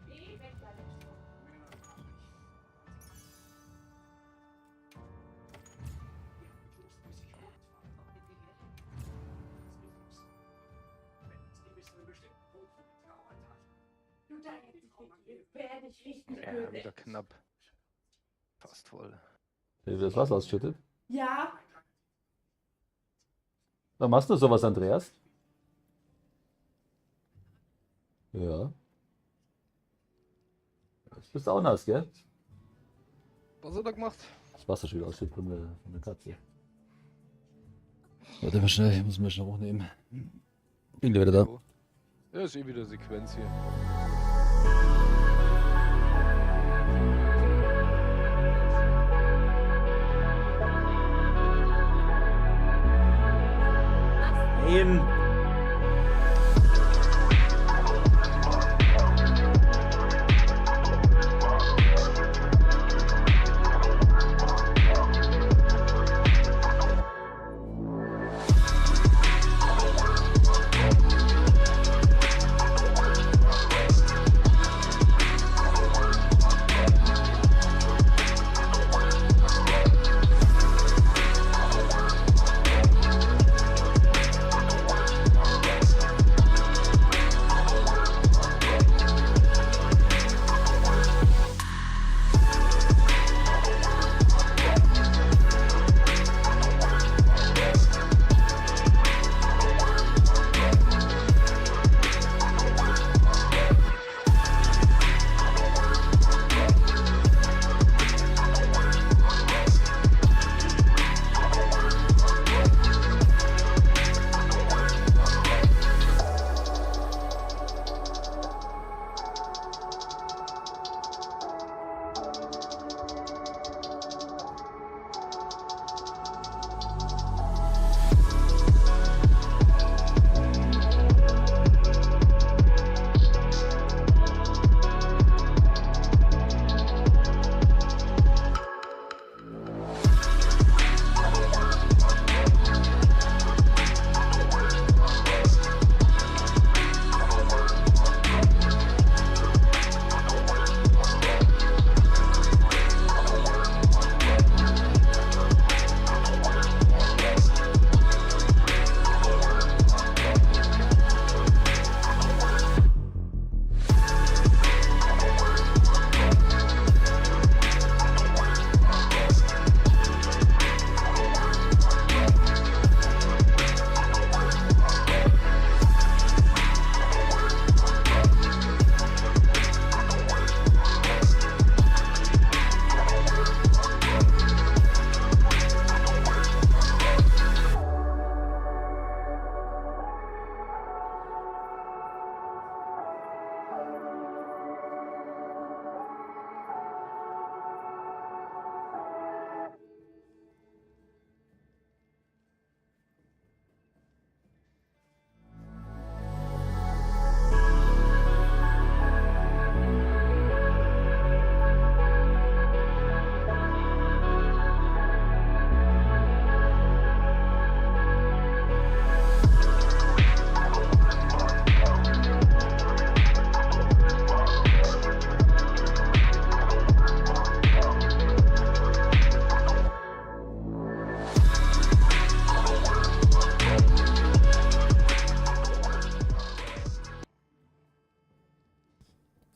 Geh weg, deine Du, da hätte ich richtig, werde ich richtig Ja, böse. wieder knapp. Fast voll. Wie das Wasser ausschüttet. Ja, Dann machst du sowas, Andreas? Ja. Jetzt bist du auch nass, gell? Was hat er gemacht? Das Wasser schon wieder ausschüttet von der Katze. Warte mal schnell, ich muss mal schnell hochnehmen. Bin gleich wieder da. Ja, ist eh wieder Sequenz hier. Nein!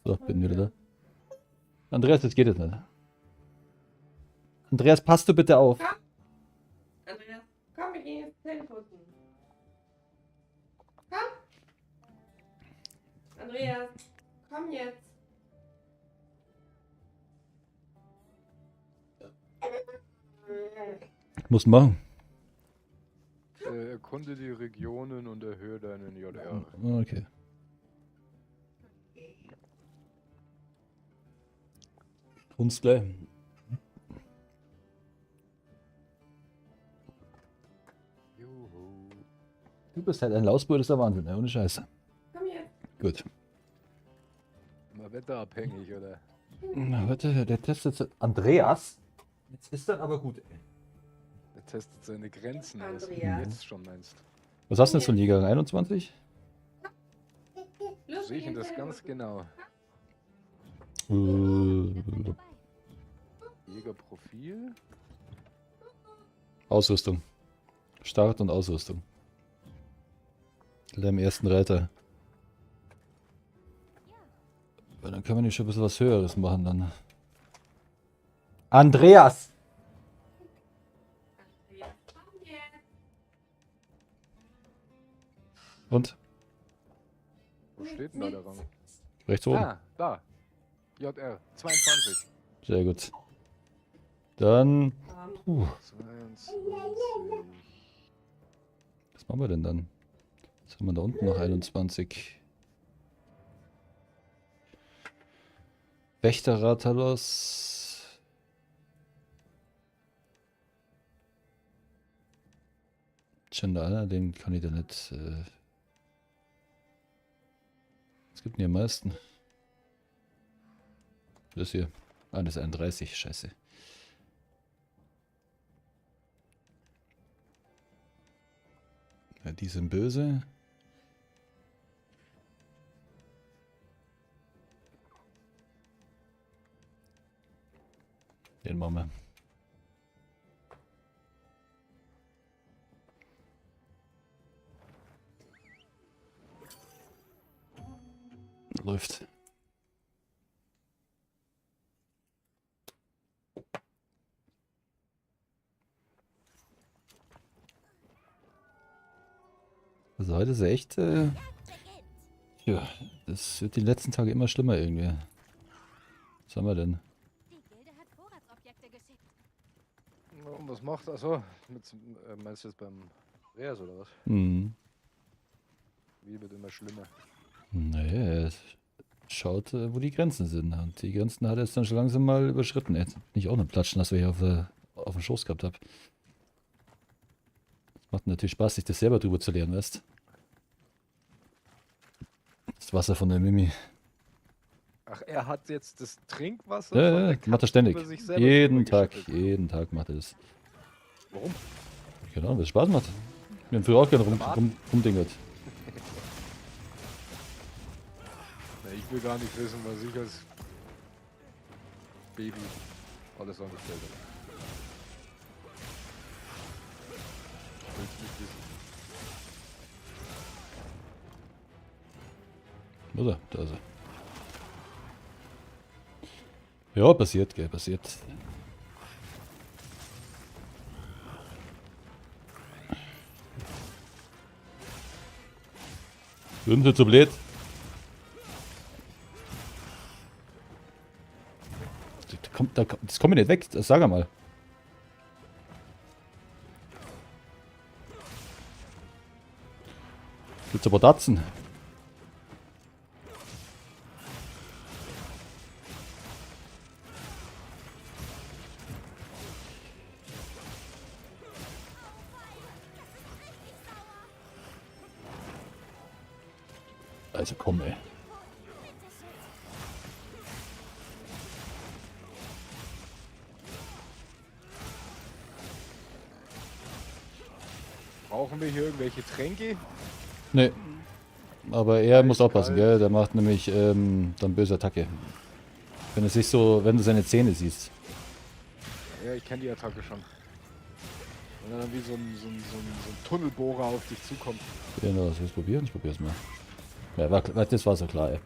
So, bin wieder da. Andreas, jetzt geht es nicht. Andreas, passt du bitte auf. Andreas, komm, wir gehen jetzt Zähne putzen. Komm. Andreas, komm jetzt. Muss machen. Erkunde die Regionen und erhöhe deinen JR. Okay. Uns gleich. Juhu. Du bist halt ein Lausbur, das ist der Wahnsinn, ohne Scheiße. Komm jetzt. Gut. Mal wetterabhängig, oder? Na, warte, der testet Andreas. Jetzt ist dann aber gut, ey. Der testet seine Grenzen aus. Wie du Andreas. jetzt schon meinst. Was hast du denn jetzt von Jäger 21? Los, Sehe ich wir ihn gehen das Zähne ganz putzen. genau. Äh, Jägerprofil. Ausrüstung. Start und Ausrüstung. Im ersten Reiter. Weil dann können wir nicht schon ein bisschen was Höheres machen dann. Andreas! Andreas, komm jetzt. Und? Wo steht denn da der Rang? Rechts oben. Ah, da. JR 22. Sehr gut. Dann. Komm. 22. Was machen wir denn dann? Was haben wir da unten noch? 21. Wächter Ratalos. Chandala, den kann ich da nicht. Was gibt denn hier am meisten? Das hier. Ah, das ist 31. Scheiße. Ja, die sind böse. Den machen wir. Läuft. Also heute ist echt, ja, das wird die letzten Tage immer schlimmer irgendwie. Was haben wir denn? Die Gilde hat Vorratsobjekte geschickt. Und was macht achso, meinst du jetzt beim Reas oder was? Hm. Wie wird immer schlimmer. Naja, es schaut, wo die Grenzen sind. Und die Grenzen hat er jetzt dann schon langsam mal überschritten. Jetzt bin ich auch nur platschen, dass wir hier auf dem Schoß gehabt habe. Macht natürlich Spaß, sich das selber drüber zu lernen, weißt. Das Wasser von der Mimi. Ach, er hat jetzt das Trinkwasser Ja, von ja, der macht er Katze ständig. über sich selber Jeden drüber Tag, geschüttet. jeden Tag macht er das. Warum? Genau, weil es Spaß macht. Wir haben früher auch gerne rumdingert. Na, ich will gar nicht wissen, was ich als Baby alles angestellt habe. Ich will's nicht wissen. Wo ist er? Da ist er. Ja, passiert, gell, passiert. Sind sie zu blöd? Das kommt mir nicht weg, das sag mal. Gibt's aber Datzen. Also komm, ey. Brauchen wir hier irgendwelche Tränke? Nee. Aber er muss Eiskalt. aufpassen, gell? Der macht nämlich dann böse Attacke. Wenn es sich so, wenn du seine Zähne siehst. Ja, ich kenne die Attacke schon. Wenn er dann wie so ein Tunnelbohrer auf dich zukommt. Genau, soll ich probieren? Ich probier's mal. Ja, das war so klar, ey.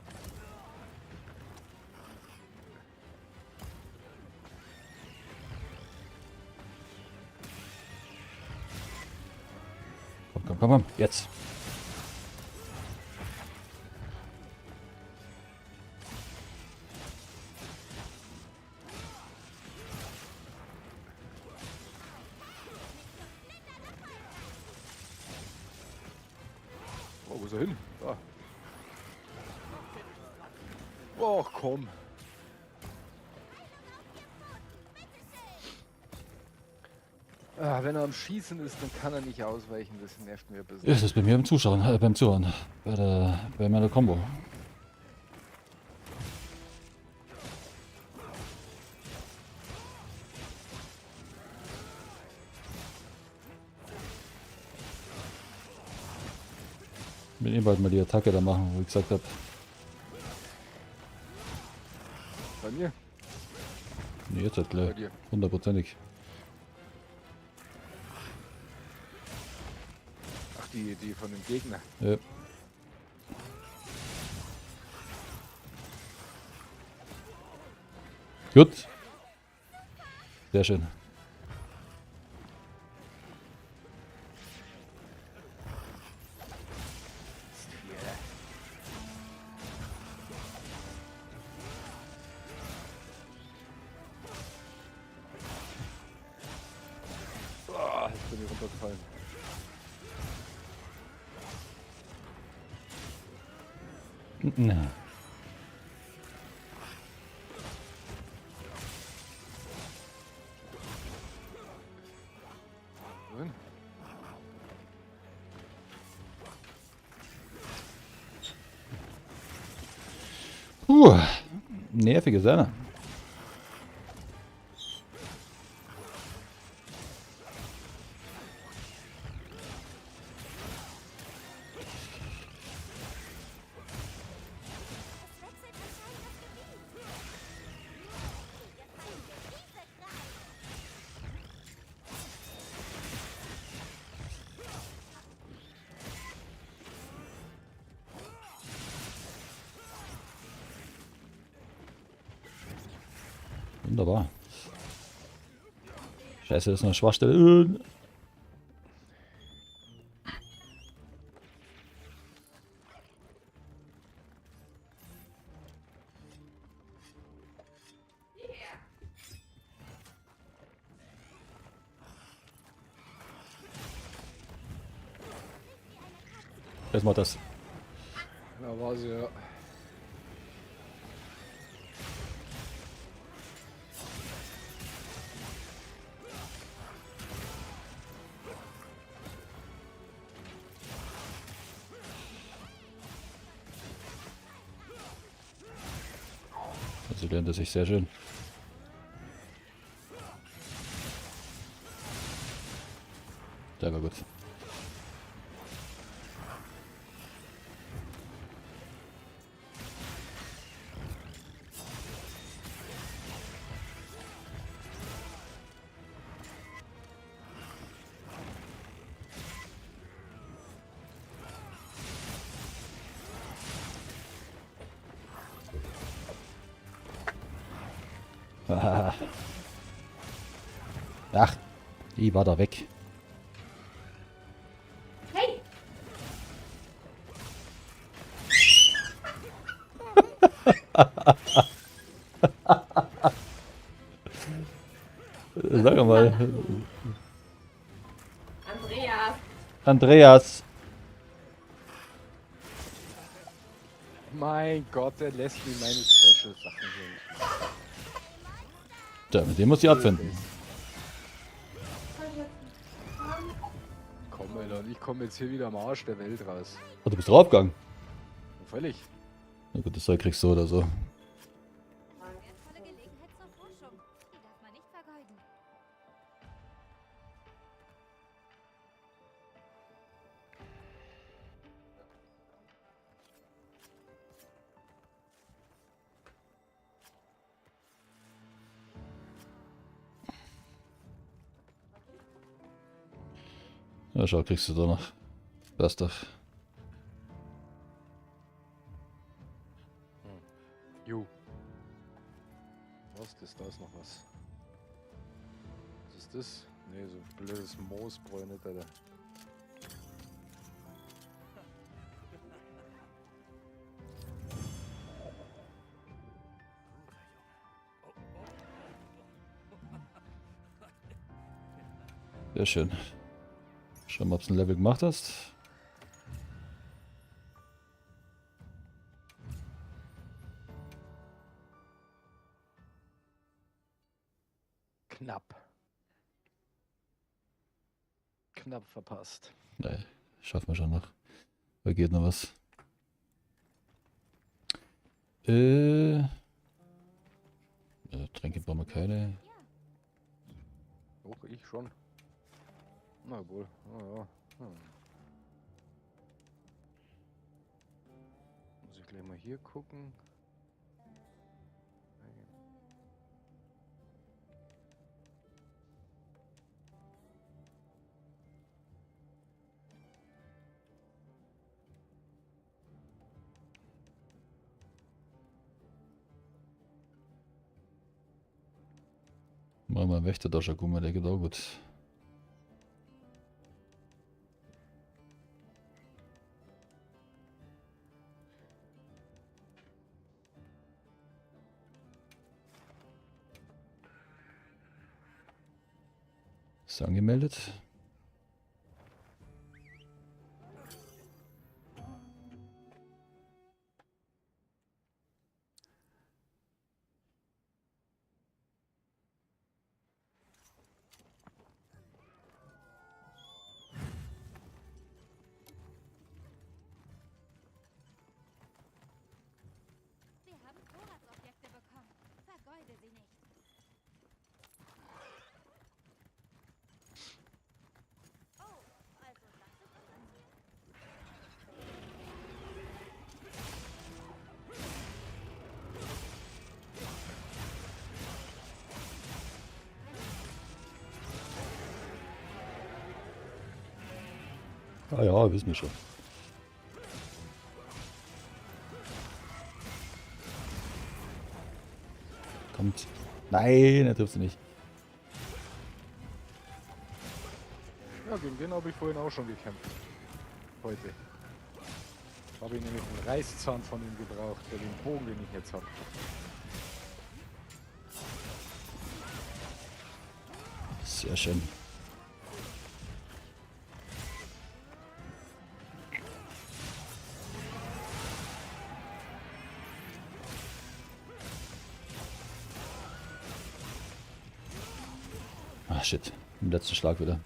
komm, jetzt. Oh, wo ist er hin? Da. Oh, komm. Ah, wenn er am Schießen ist, dann kann er nicht ausweichen. Das nervt mir ein bisschen. Das ist bei mir beim Zuschauen, beim Zuhören. Bei meiner Combo. Ich will eh bald mal die Attacke da machen, wo ich gesagt habe. Bei mir? Nee, jetzt halt Bei gleich. dir. 100%ig. Ach, die von dem Gegner. Ja. Gut. Sehr schön. Oh, jetzt bin ich runtergefallen. Na. Wohin? Nervige Sache. Wunderbar. Scheiße, das ist eine Schwachstelle. Erstmal das. Da war sie ja. Also lernt er sich sehr schön. Der war gut. Ach, die war da weg. Hey! Sag mal. Andreas! Andreas. Mein Gott, der lässt mir meine Special-Sachen hier. Ja, mit dem muss ich abfinden. Komm, Alter, und ich komme jetzt hier wieder am Arsch der Welt raus. Oh, du bist draufgegangen. Völlig. Na gut, das Zeug kriegst du so oder so. Wertvolle Gelegenheit zur Forschung. Die darf man nicht vergeuden. Ja, schau, kriegst du da noch. Das doch. Jo. Was? Da ist noch was. Was ist das? Ne, so ein blödes Moosbräu nicht, Alter. Sehr schön. Schau mal, ob du ein Level gemacht hast. Knapp. Knapp verpasst. Nee, schaffen wir schon noch. Da geht noch was. Tränke brauchen wir keine. Auch ich schon. Na wohl. Oh, ja. Muss ich gleich mal hier gucken. Machen wir einen Wächter da schon, guck mal, der geht auch gut. Ist angemeldet. Wir haben Vorratsobjekte bekommen. Vergeude sie nicht. Oh, also das ist unser Ziel. Ah ja, wissen wir schon. Kommt. Nein, er trifft sie nicht. Ja, gegen den habe ich vorhin auch schon gekämpft. Heute. Habe ich nämlich einen Reißzahn von ihm gebraucht, für den Bogen, den ich jetzt habe. Sehr schön. Ah, shit. Im letzten Schlag wieder.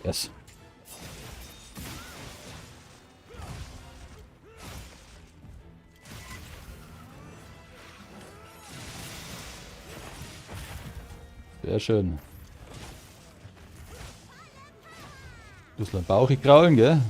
Yes. Sehr schön. Bisschen bauchig kraulen, gell?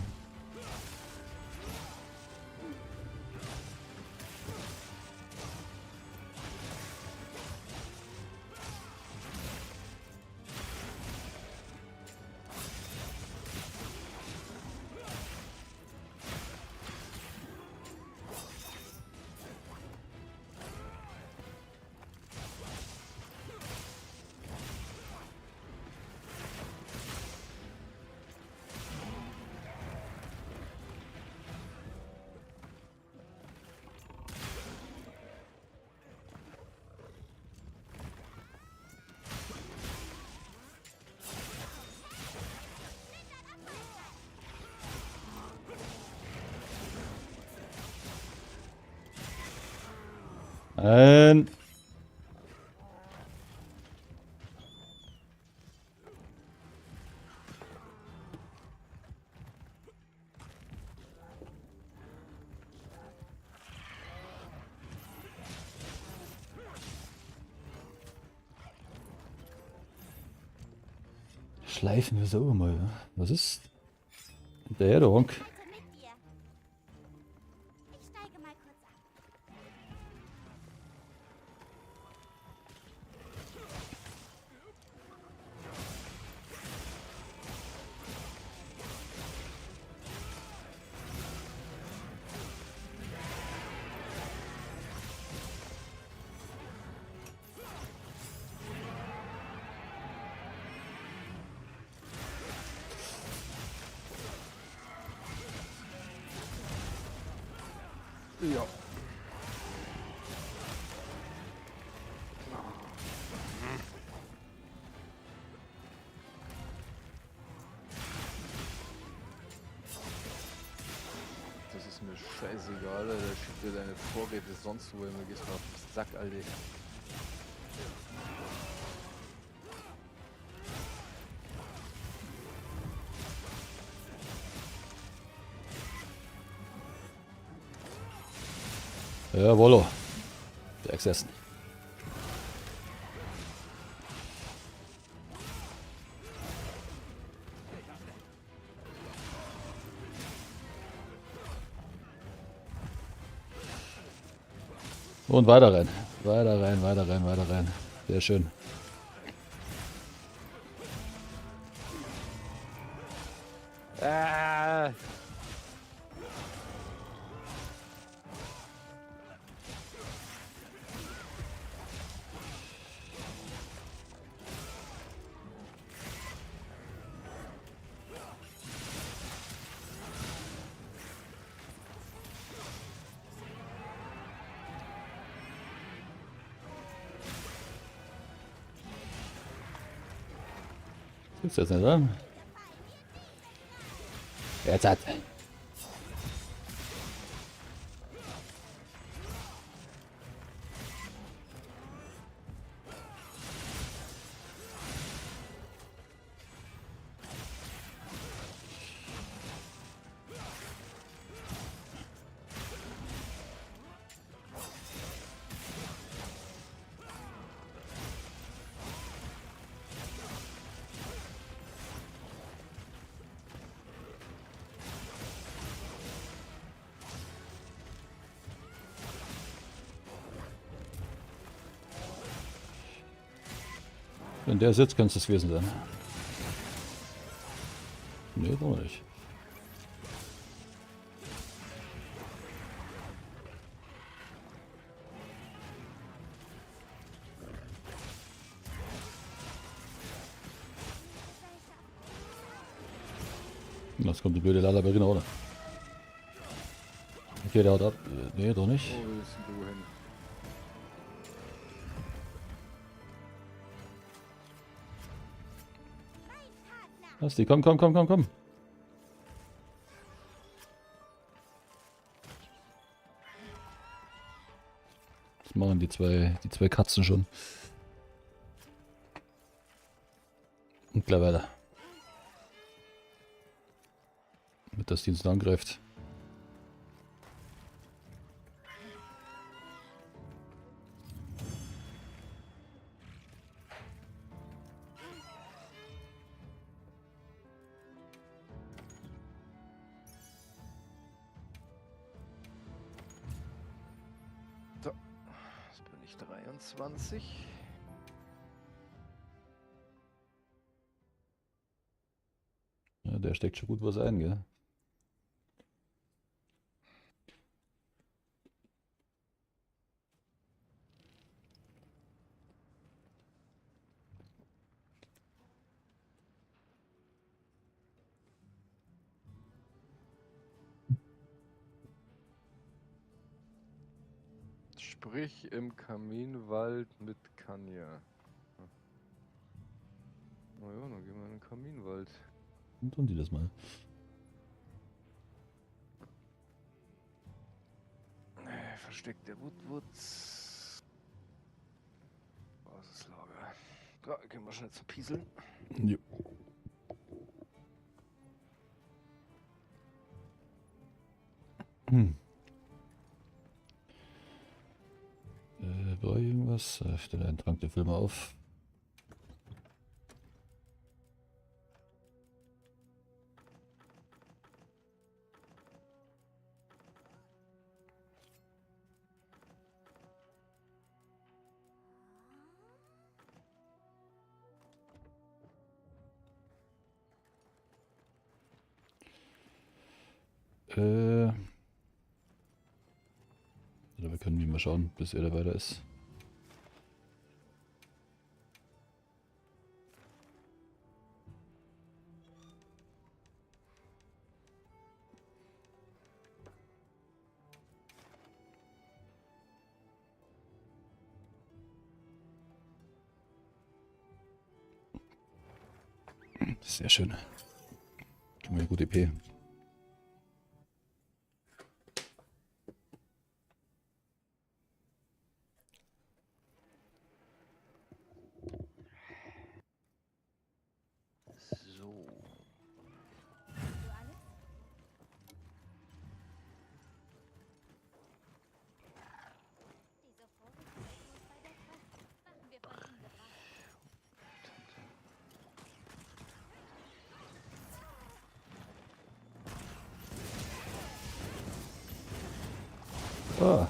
Nein. Schleifen wir so mal. Was ist? Der Honk. Bitte mit dir. Ich steige mal kurz ab. Ja. Das ist mir scheißegal, Alter. Schick dir deine Vorräte sonst wo hin. Du gehst mal auf den Sack, Alter. Jawollo. Der Exzessen. Und weiter rein. Weiter rein, weiter rein, weiter rein. Sehr schön. Ah! Gibt's jetzt nicht, oder? Jetzt hat. Wenn der sitzt, könnte es das gewesen sein. Nee, doch nicht. Jetzt kommt die blöde Lalaberina, oder? Okay, der haut ab. Nee, doch nicht. Wo willst du hin? Lass die, komm, komm, komm, komm, komm. Das machen die zwei Katzen schon. Und gleich weiter. Damit das Dienst angreift. So, jetzt bin ich 23. Ja, der steckt schon gut was ein, gell? Sprich im Kaminwald mit Kanja. Na ja, dann gehen wir in den Kaminwald. Und tun die das mal. Versteckte Woodwoods. Basislager. Da gehen wir schnell zu Pieseln. Jo. Hm. War irgendwas? Stelle einen Trank der Filme auf. Oder wir können mal schauen, bis er da weiter ist. Sehr schön. Gib mir eine gute EP. So. Du alles? Diese Vorrichtung muss bei der Kraft. Machen wir von ihm Gebrauch. Ah.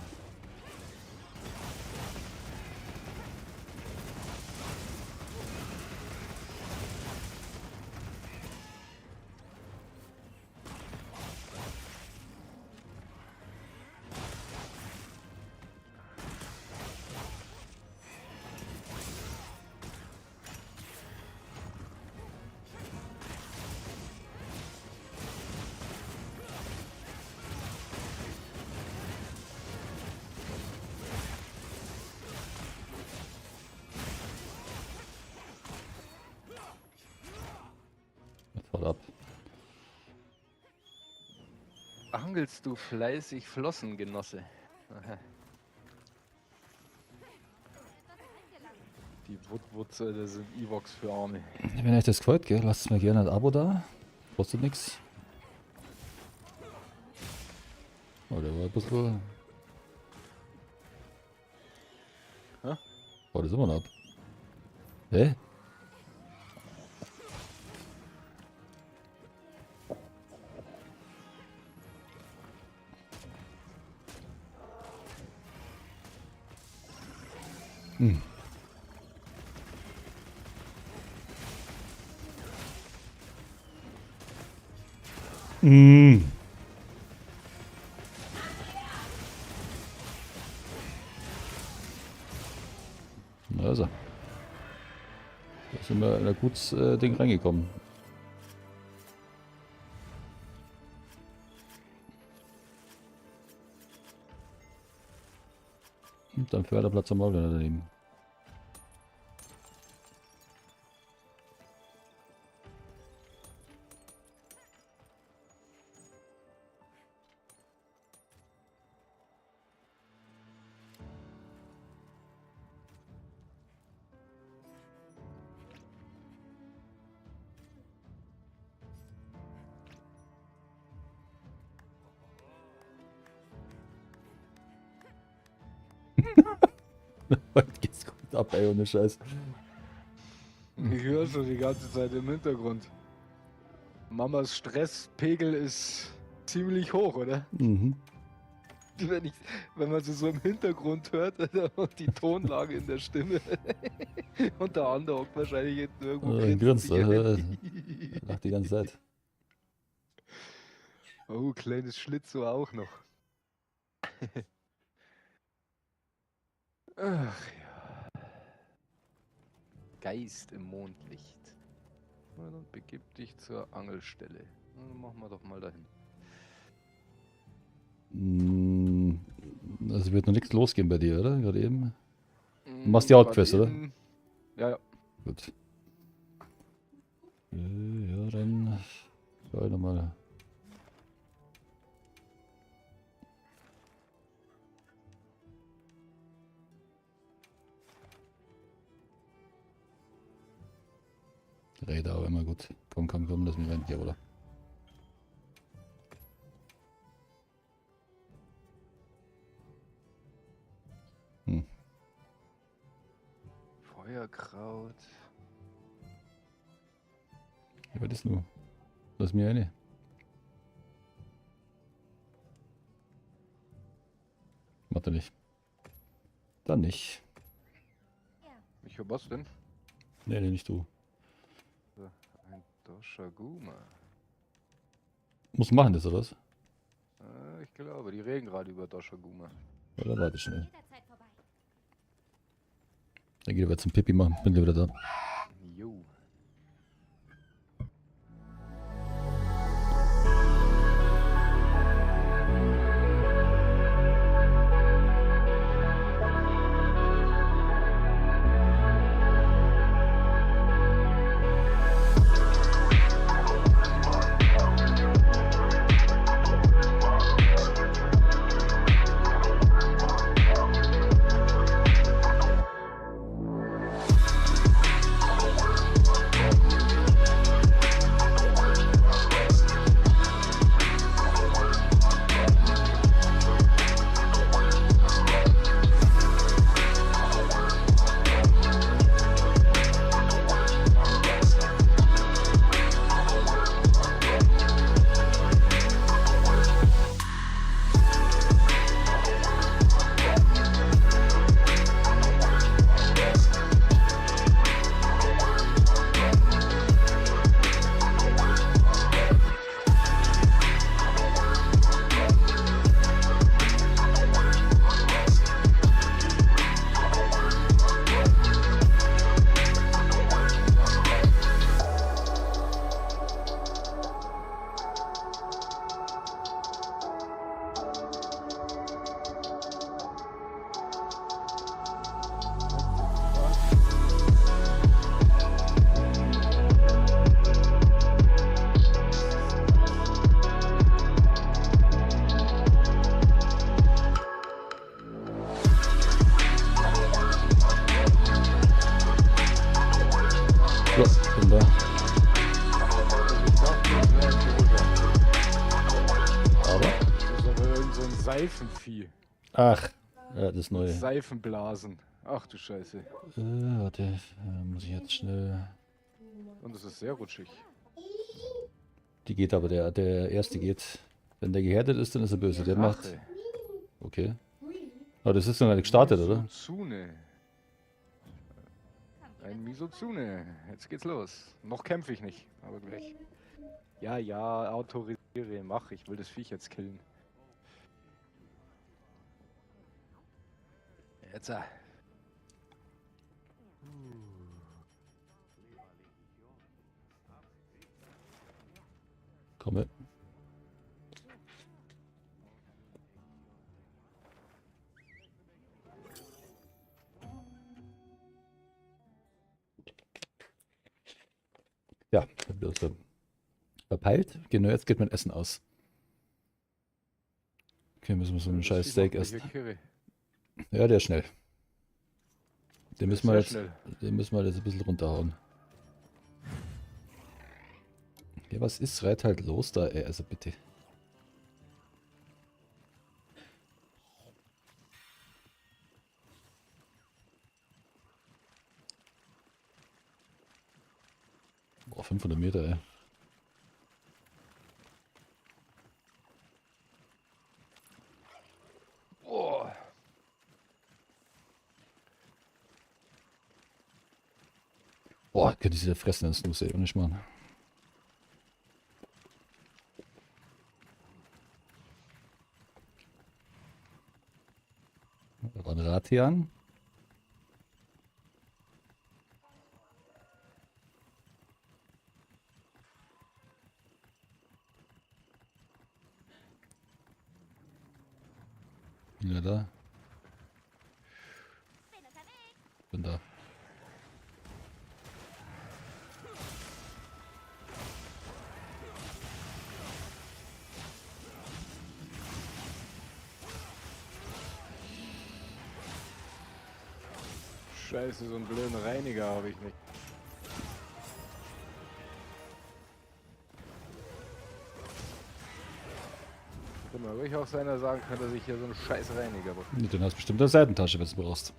Voll ab. Angelst du fleißig Flossen, Genosse? Aha. Die Wutwutze, das sind Evox für Arme. Wenn euch das gefällt, gell, lasst mir gerne ein Abo da. Kostet nichts. Oh, der war ein bisschen... Hä? Oh, das ist immer noch ab. Hä? Hm. Also. Da sind wir in ein gutes Ding reingekommen. Und dann Förderplatz am Morgen daneben. Heute geht's gut ab, ey, ohne Scheiß. Ich höre schon die ganze Zeit im Hintergrund. Mamas Stresspegel ist ziemlich hoch, oder? Mhm. Wenn man sie so im Hintergrund hört und die Tonlage in der Stimme. Und der andere hockt wahrscheinlich hinten irgendwo. Grinst, sich ein. lacht die ganze Zeit. Oh, kleines Schlitzohr auch noch. Ach ja. Geist im Mondlicht. Na, dann begib dich zur Angelstelle. Na, dann machen wir doch mal dahin. Also wird noch nichts losgehen bei dir, oder? Gerade eben. Du machst die Hauptquest, oder? Ja, ja. Gut. Ja, dann schau ich nochmal. Räder aber immer gut. Komm, komm, komm, lass mich rein. Jawohl. Feuerkraut. Ja, was ist nur? Lass mir eine. Macht er nicht. Dann nicht. Ich hab was denn? Nee, nee, nicht du. Ein Doshaguma. Muss machen das, oder was? Ich glaube, die reden gerade über Doshaguma. Oder warte schnell. Jederzeit vorbei. Dann geht er wieder zum Pipi machen. Bin gleich wieder da. Jo. Bin da. Ich dachte, das wäre ein Bruder. Aber. Das ist aber irgend so ein Seifenvieh. Ach, ja, das neue. Seifenblasen. Ach du Scheiße. Warte, muss ich jetzt schnell. Und es ist sehr rutschig. Die geht aber, der erste geht. Wenn der gehärtet ist, dann ist er böse. Der macht. Rache. Okay. Aber das ist noch nicht gestartet, oder? Misozune. Ein Misozune. Jetzt geht's los. Noch kämpfe ich nicht, aber gleich. Ja, ja, autorisiere, mach. Ich will das Viech jetzt killen. Jetzt. Komme. Ja, bloß verpeilt. Genau, jetzt geht mein Essen aus. Okay, müssen wir so einen scheiß Steak essen. Ja, der ist schnell. Den müssen wir jetzt ein bisschen runterhauen. Ja, was ist? Reit halt los da, ey, also bitte. Boah, 500 Meter, ey. Boah. Boah, könnte ich sie fressen, das muss ich nicht machen. Da war ein Ratian. Ja, da. Bin da. Scheiße, so einen blöden Reiniger habe ich nicht. Hätte mal ruhig auch seiner sagen können, dass ich hier so einen scheiß Reiniger brauche. Du hast bestimmt eine Seitentasche, wenn du brauchst.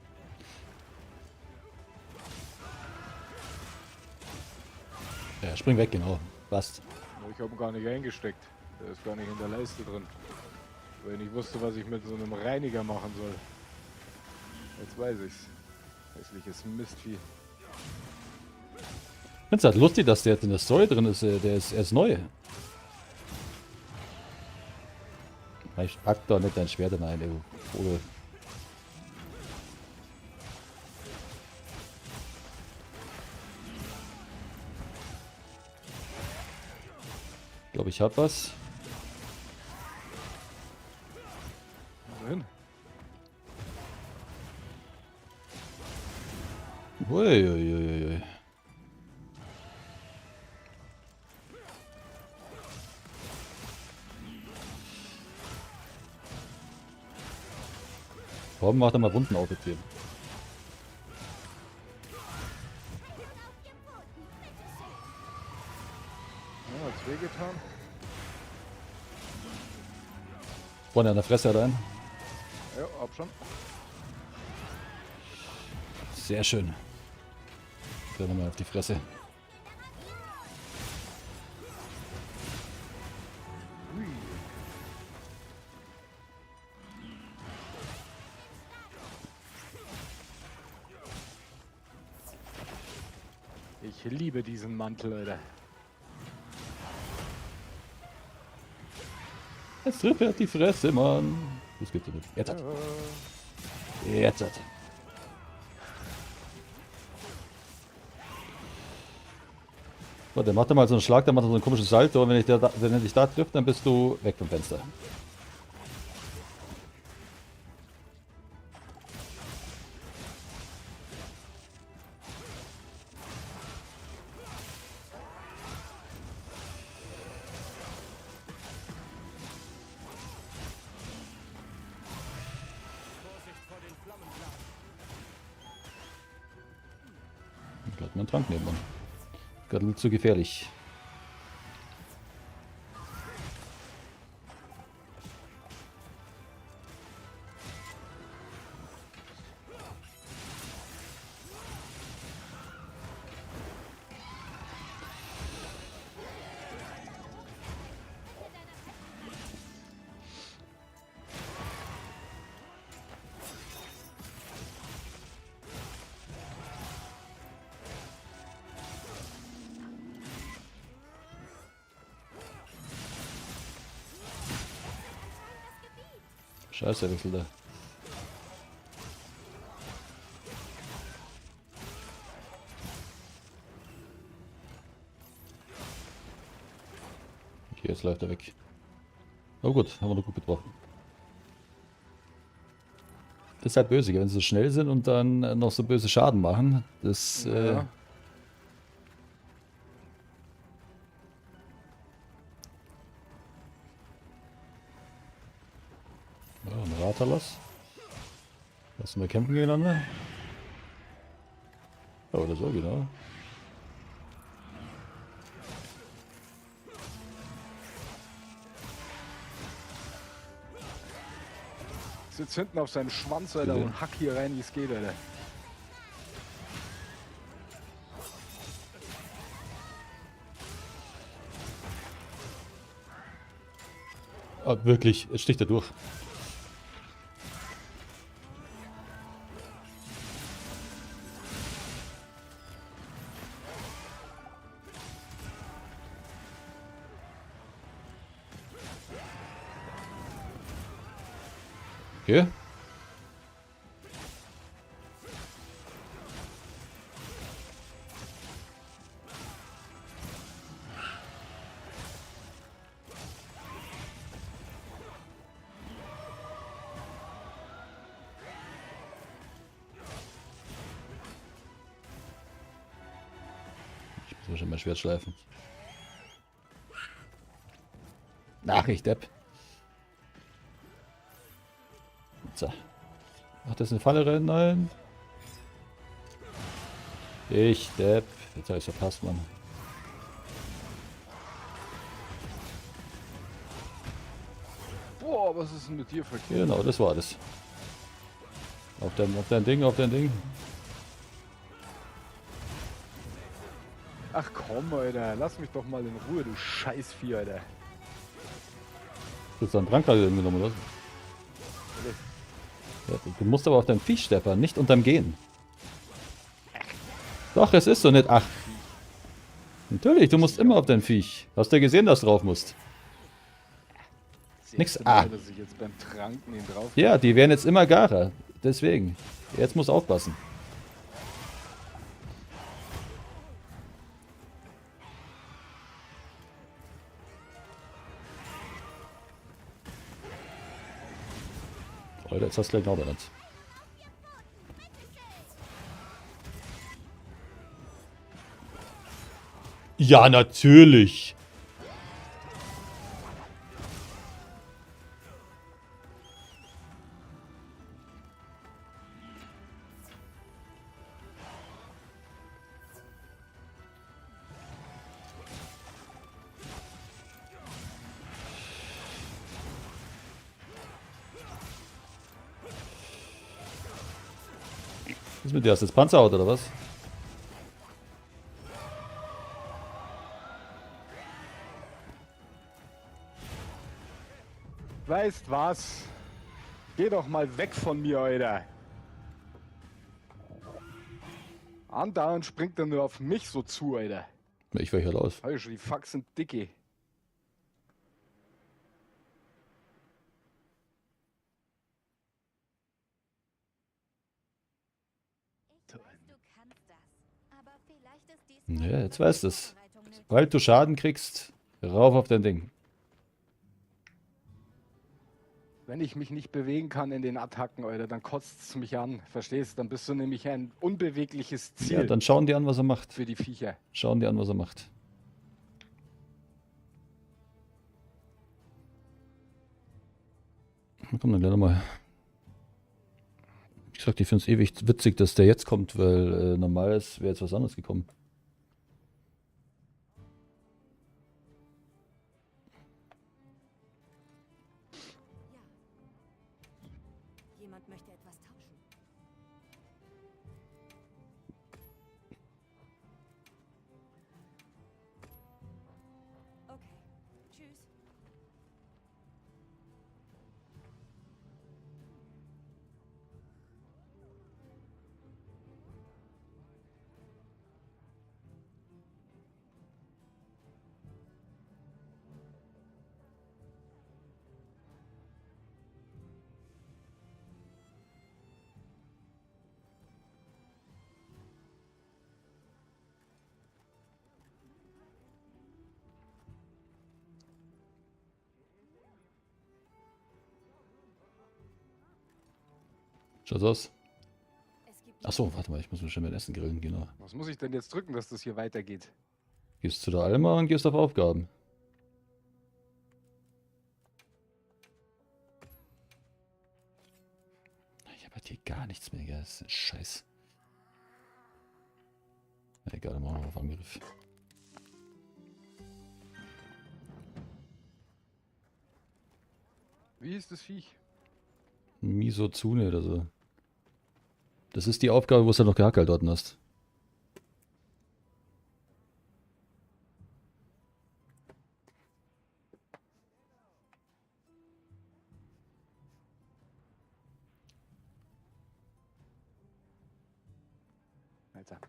Ja, spring weg, genau. Passt. Ich habe ihn gar nicht eingesteckt. Der ist gar nicht in der Leiste drin. Weil ich nicht wusste, was ich mit so einem Reiniger machen soll. Jetzt weiß ich's. Hässliches Mistvieh. Ich find's halt lustig, dass der jetzt in der Story drin ist. Der ist erst neu. Ich pack doch nicht dein Schwert hinein, ey, Vogel. Ich glaube, ich hab was. Wohin? Uiuiuiui. Warum macht er mal Wunden aufgegeben? Ja, hat's wehgetan? Vorne an der Fresse rein. Ja, hab schon. Sehr schön. Dann nochmal auf die Fresse. Ui. Ich liebe diesen Mantel, Alter. Jetzt trifft er die Fresse, Mann. Das geht so nicht. Jetzt hat. Jetzt hat. Warte, mach da mal so einen Schlag, dann macht er so ein komisches Salto und wenn er dich da trifft, dann bist du weg vom Fenster. Vorsicht vor den Flammenblasen. Ich glaube, einen Trank nehmen wir. Gerade nicht zu gefährlich. Scheiße, der Wechsel da. Okay, jetzt läuft er weg. Oh gut, haben wir noch gut getroffen. Das ist halt böse, wenn sie so schnell sind und dann noch so böse Schaden machen. Das Ja. ja, ein Ratalos. Lassen wir kämpfen gegeneinander. Oh, oder so, genau. Sitzt hinten auf seinem Schwanz, Alter, Ja. und hack hier rein, wie es geht, Alter. Ah, wirklich, jetzt sticht er durch. Okay. Ich muss mir schon mein Schwert schleifen. Ach, ich Depp. So. Ach, das ist eine Falle rein? Nein. Ich Depp. Jetzt habe ich verpasst, Mann. Boah, was ist denn mit dir verkehrt? Genau, das war das. Auf dein Ding, auf dein Ding. Ach komm, Alter, lass mich doch mal in Ruhe, du Scheißvieh, Alter. Du hast einen Brandkleid genommen, oder? Ja, du musst aber auf deinem Viech steppern, nicht unterm Gehen. Doch, es ist so nicht. Ach. Natürlich, du musst immer auf dein Viech. Hast du ja gesehen, dass du drauf musst. Nix. Siehst du mal, Ah. dass ich jetzt beim Tranken ihn drauf. Ja, die werden jetzt immer garer. Deswegen. Jetzt musst du aufpassen. Alter, jetzt hast du gleich noch nicht. Ja, natürlich. Was ist mit dir? Hast du jetzt Panzerhaut oder was? Weißt was? Geh doch mal weg von mir, Alter. Andauernd springt er nur auf mich so zu, Alter. Ich weiche halt aus. Hab ich schon die Faxen dicke. Ich weiß, du kannst das. Aber vielleicht ist diesmal Ja, jetzt weißt du es. Vorbereitung nötig. Sobald du Schaden kriegst, rauf auf dein Ding. Wenn ich mich nicht bewegen kann in den Attacken, Alter, dann kotzt es mich an. Verstehst du? Dann bist du nämlich ein unbewegliches Ziel Ja, dann schauen die an, was er macht. für die Viecher. Schauen die an, was er macht. Na komm, dann gleich nochmal. Wie gesagt, ich finde es ewig witzig, dass der jetzt kommt, weil normal wäre jetzt was anderes gekommen. Schaut's aus? Es gibt Achso, warte mal, ich muss mir schon mein Essen grillen, genau. Was muss ich denn jetzt drücken, dass das hier weitergeht? Gehst zu der Alma und gehst auf Aufgaben. Ich habe halt hier gar nichts mehr, gell? Das ist ein Scheiß. Na egal, dann machen wir auf Angriff. Wie hieß das Viech? Misozune oder so. Das ist die Aufgabe, wo es halt noch gehackelt dort hast. Alter.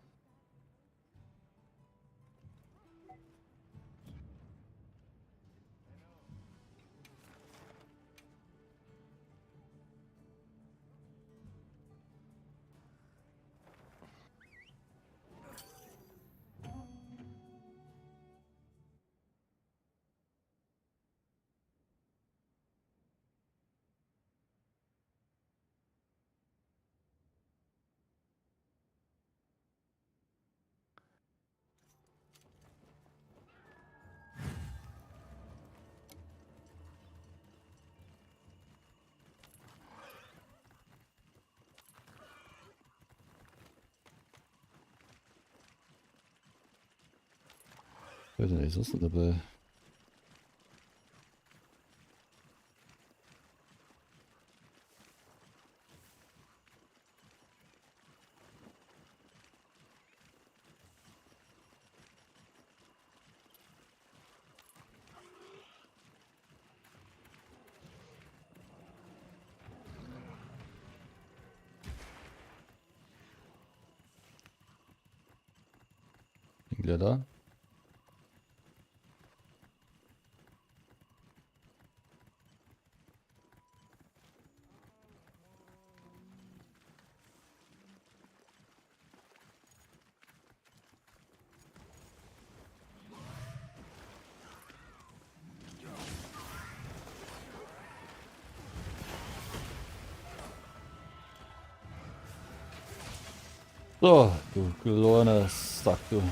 Ich weiß nicht, was ist denn dabei? Bin wieder da? So, du kleiner Sack, du.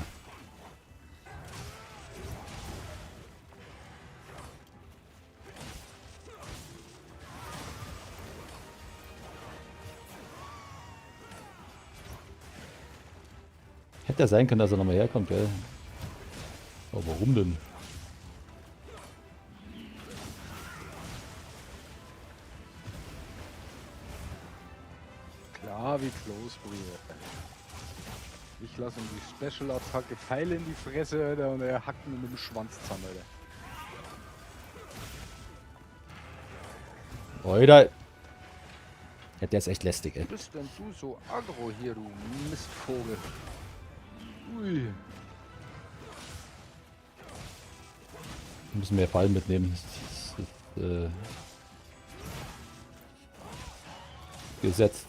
Hätte ja sein können, dass er nochmal herkommt, gell? Aber warum denn? Klar wie Kloßbrühe. Ich lasse ihm die Special-Attacke Pfeile in die Fresse, Alter, und er hackt mir mit dem Schwanz zusammen, Alter. Alter! Ja, der ist echt lästig, ey. Bist denn du so aggro hier, du Mistvogel? Ui. Wir müssen mehr Fallen mitnehmen. Das ist, gesetzt.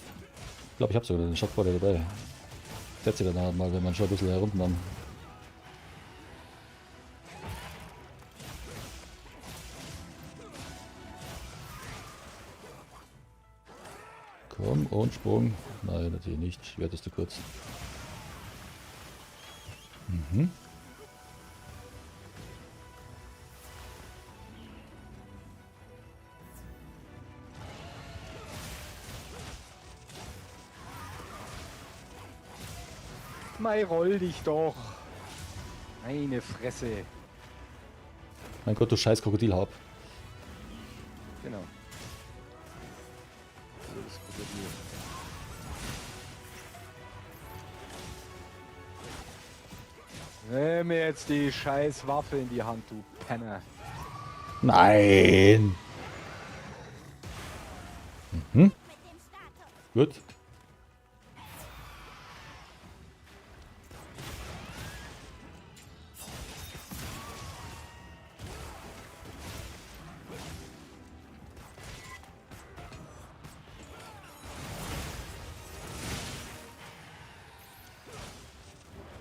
Ich glaube, ich habe sogar eine Schockbeute dabei. Setze dann halt mal, wenn man schon ein bisschen herunternahm. Komm, und Sprung. Nein, natürlich nicht. Ich werde es zu kurz. Mhm. Mei, roll dich doch. Meine Fresse. Mein Gott, du scheiß Krokodilhaupt. Genau. Das Krokodil. Nimm mir jetzt die scheiß Waffe in die Hand, du Penner. Nein! Mhm. Gut.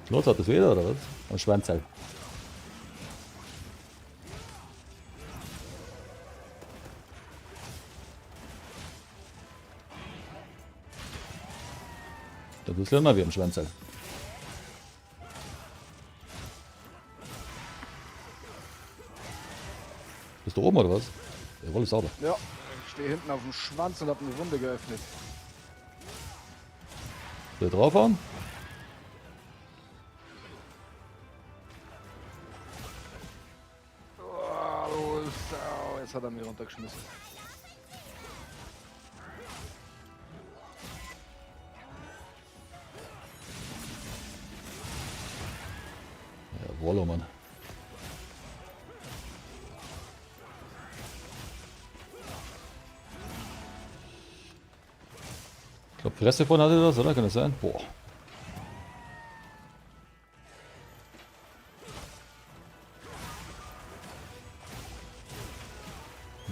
Los, hat das wieder, oder was? Am Schwanzteil. Das ist ja mal wie ein Schwänzel. Bist du oben oder was? Jawohl, ist sauber. Ja, ich stehe hinten auf dem Schwanz und habe eine Wunde geöffnet. Will draufhauen? Oh, jetzt hat er mich runtergeschmissen. Jawohl, oh Mann. Ich glaube, Fresse von hatte das, oder? Kann das sein? Boah.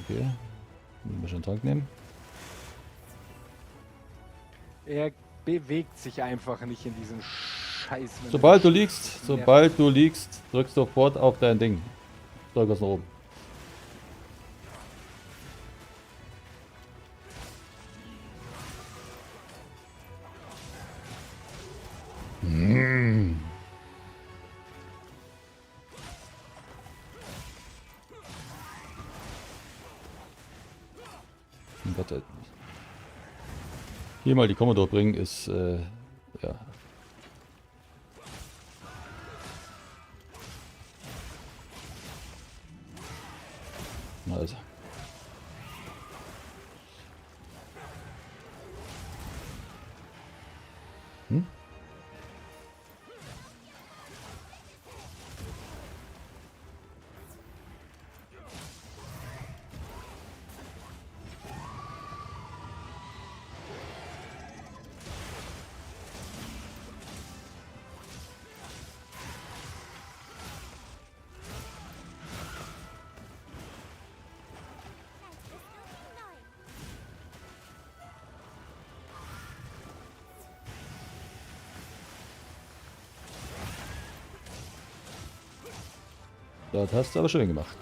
Okay. Ein bisschen Trank nehmen. Er bewegt sich einfach nicht in diesen Scheiß. wenn Sobald du er liegst, drückst du sofort auf dein Ding. Drück was nach oben. Gott, hier mal die Commodore bringen ist, ja. Also. Hm? Das hast du aber schön gemacht.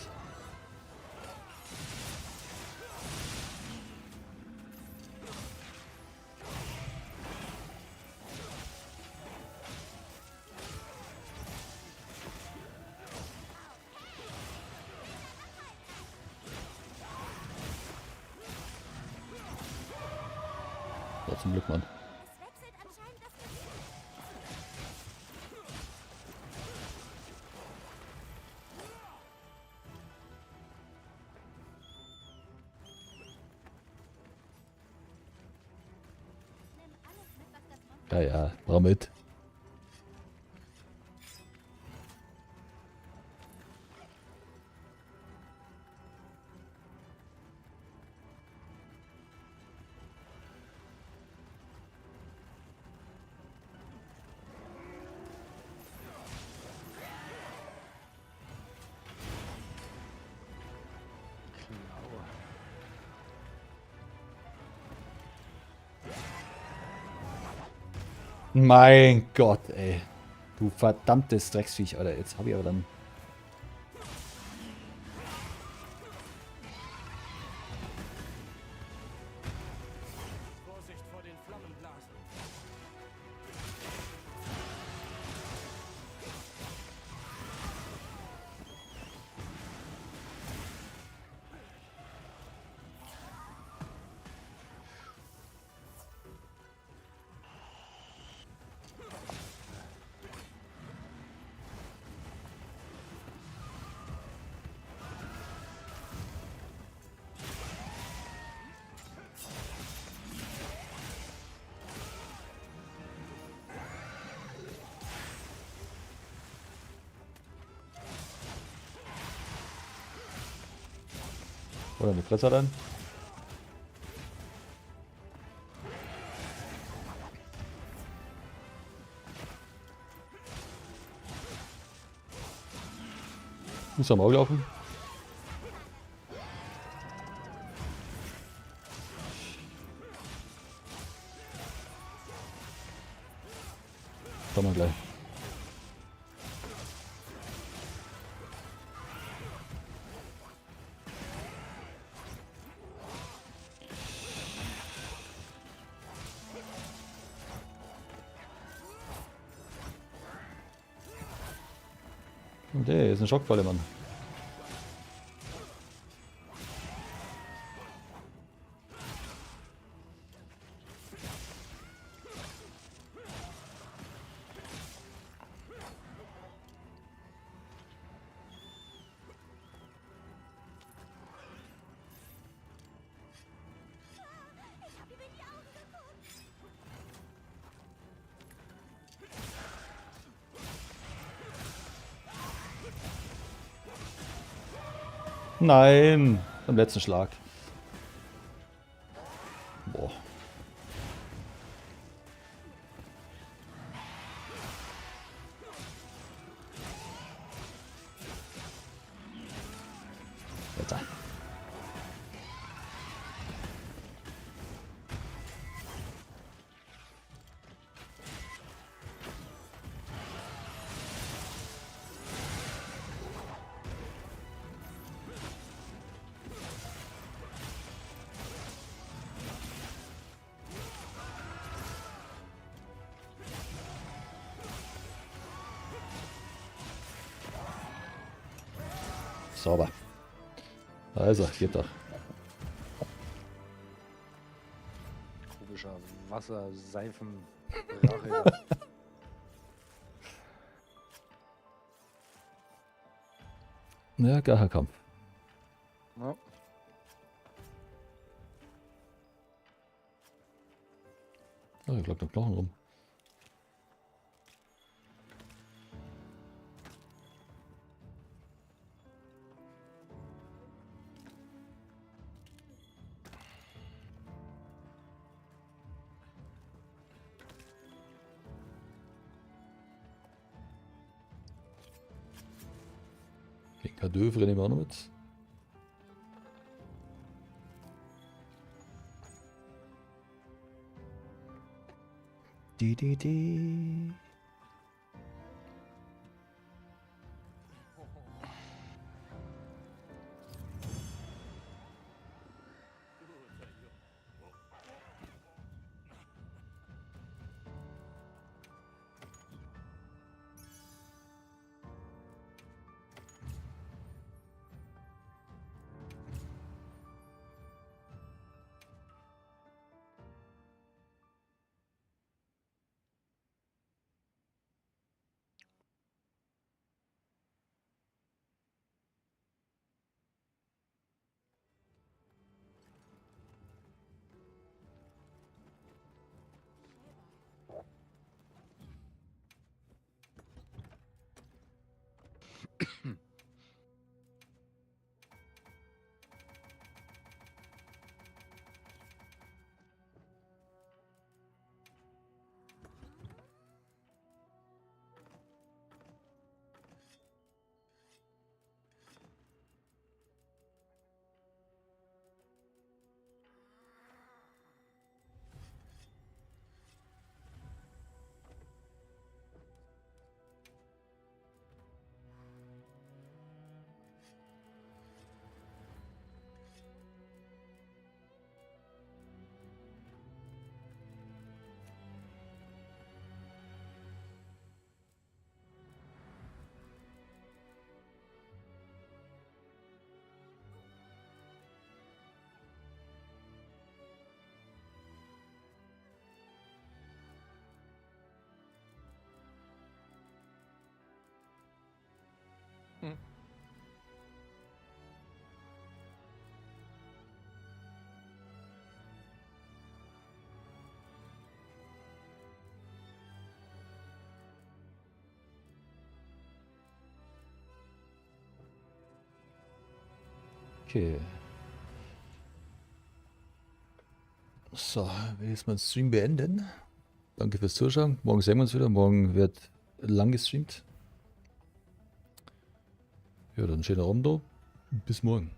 Ja, zum Glück, Mann. Es wechselt anscheinend das Gebiet. Nimm alles mit, was das Monster Ja, ja, warum mit? Mein Gott, ey. Du verdammtes Drecksviech, Alter. Jetzt habe ich aber dann... Vorsicht vor den Flammenblasen. Oder eine Fresse dann? Muss am Auge laufen. Kommen wir gleich. Okay, ist eine Schockfalle, Mann. Nein, beim letzten Schlag. Boah. Alter. Sauber. Also, geht doch. Komischer Wasserseifen-Rache. Ja, geiler Kampf. Ja. Oh, hier lag noch Knochen rum. Okay, Kadöfre nehmen wir auch noch mit. Die. Okay. So, will jetzt mal den Stream beenden. Danke fürs Zuschauen. Morgen sehen wir uns wieder. Morgen wird lang gestreamt. Ja, dann schöner Abend da. Bis morgen.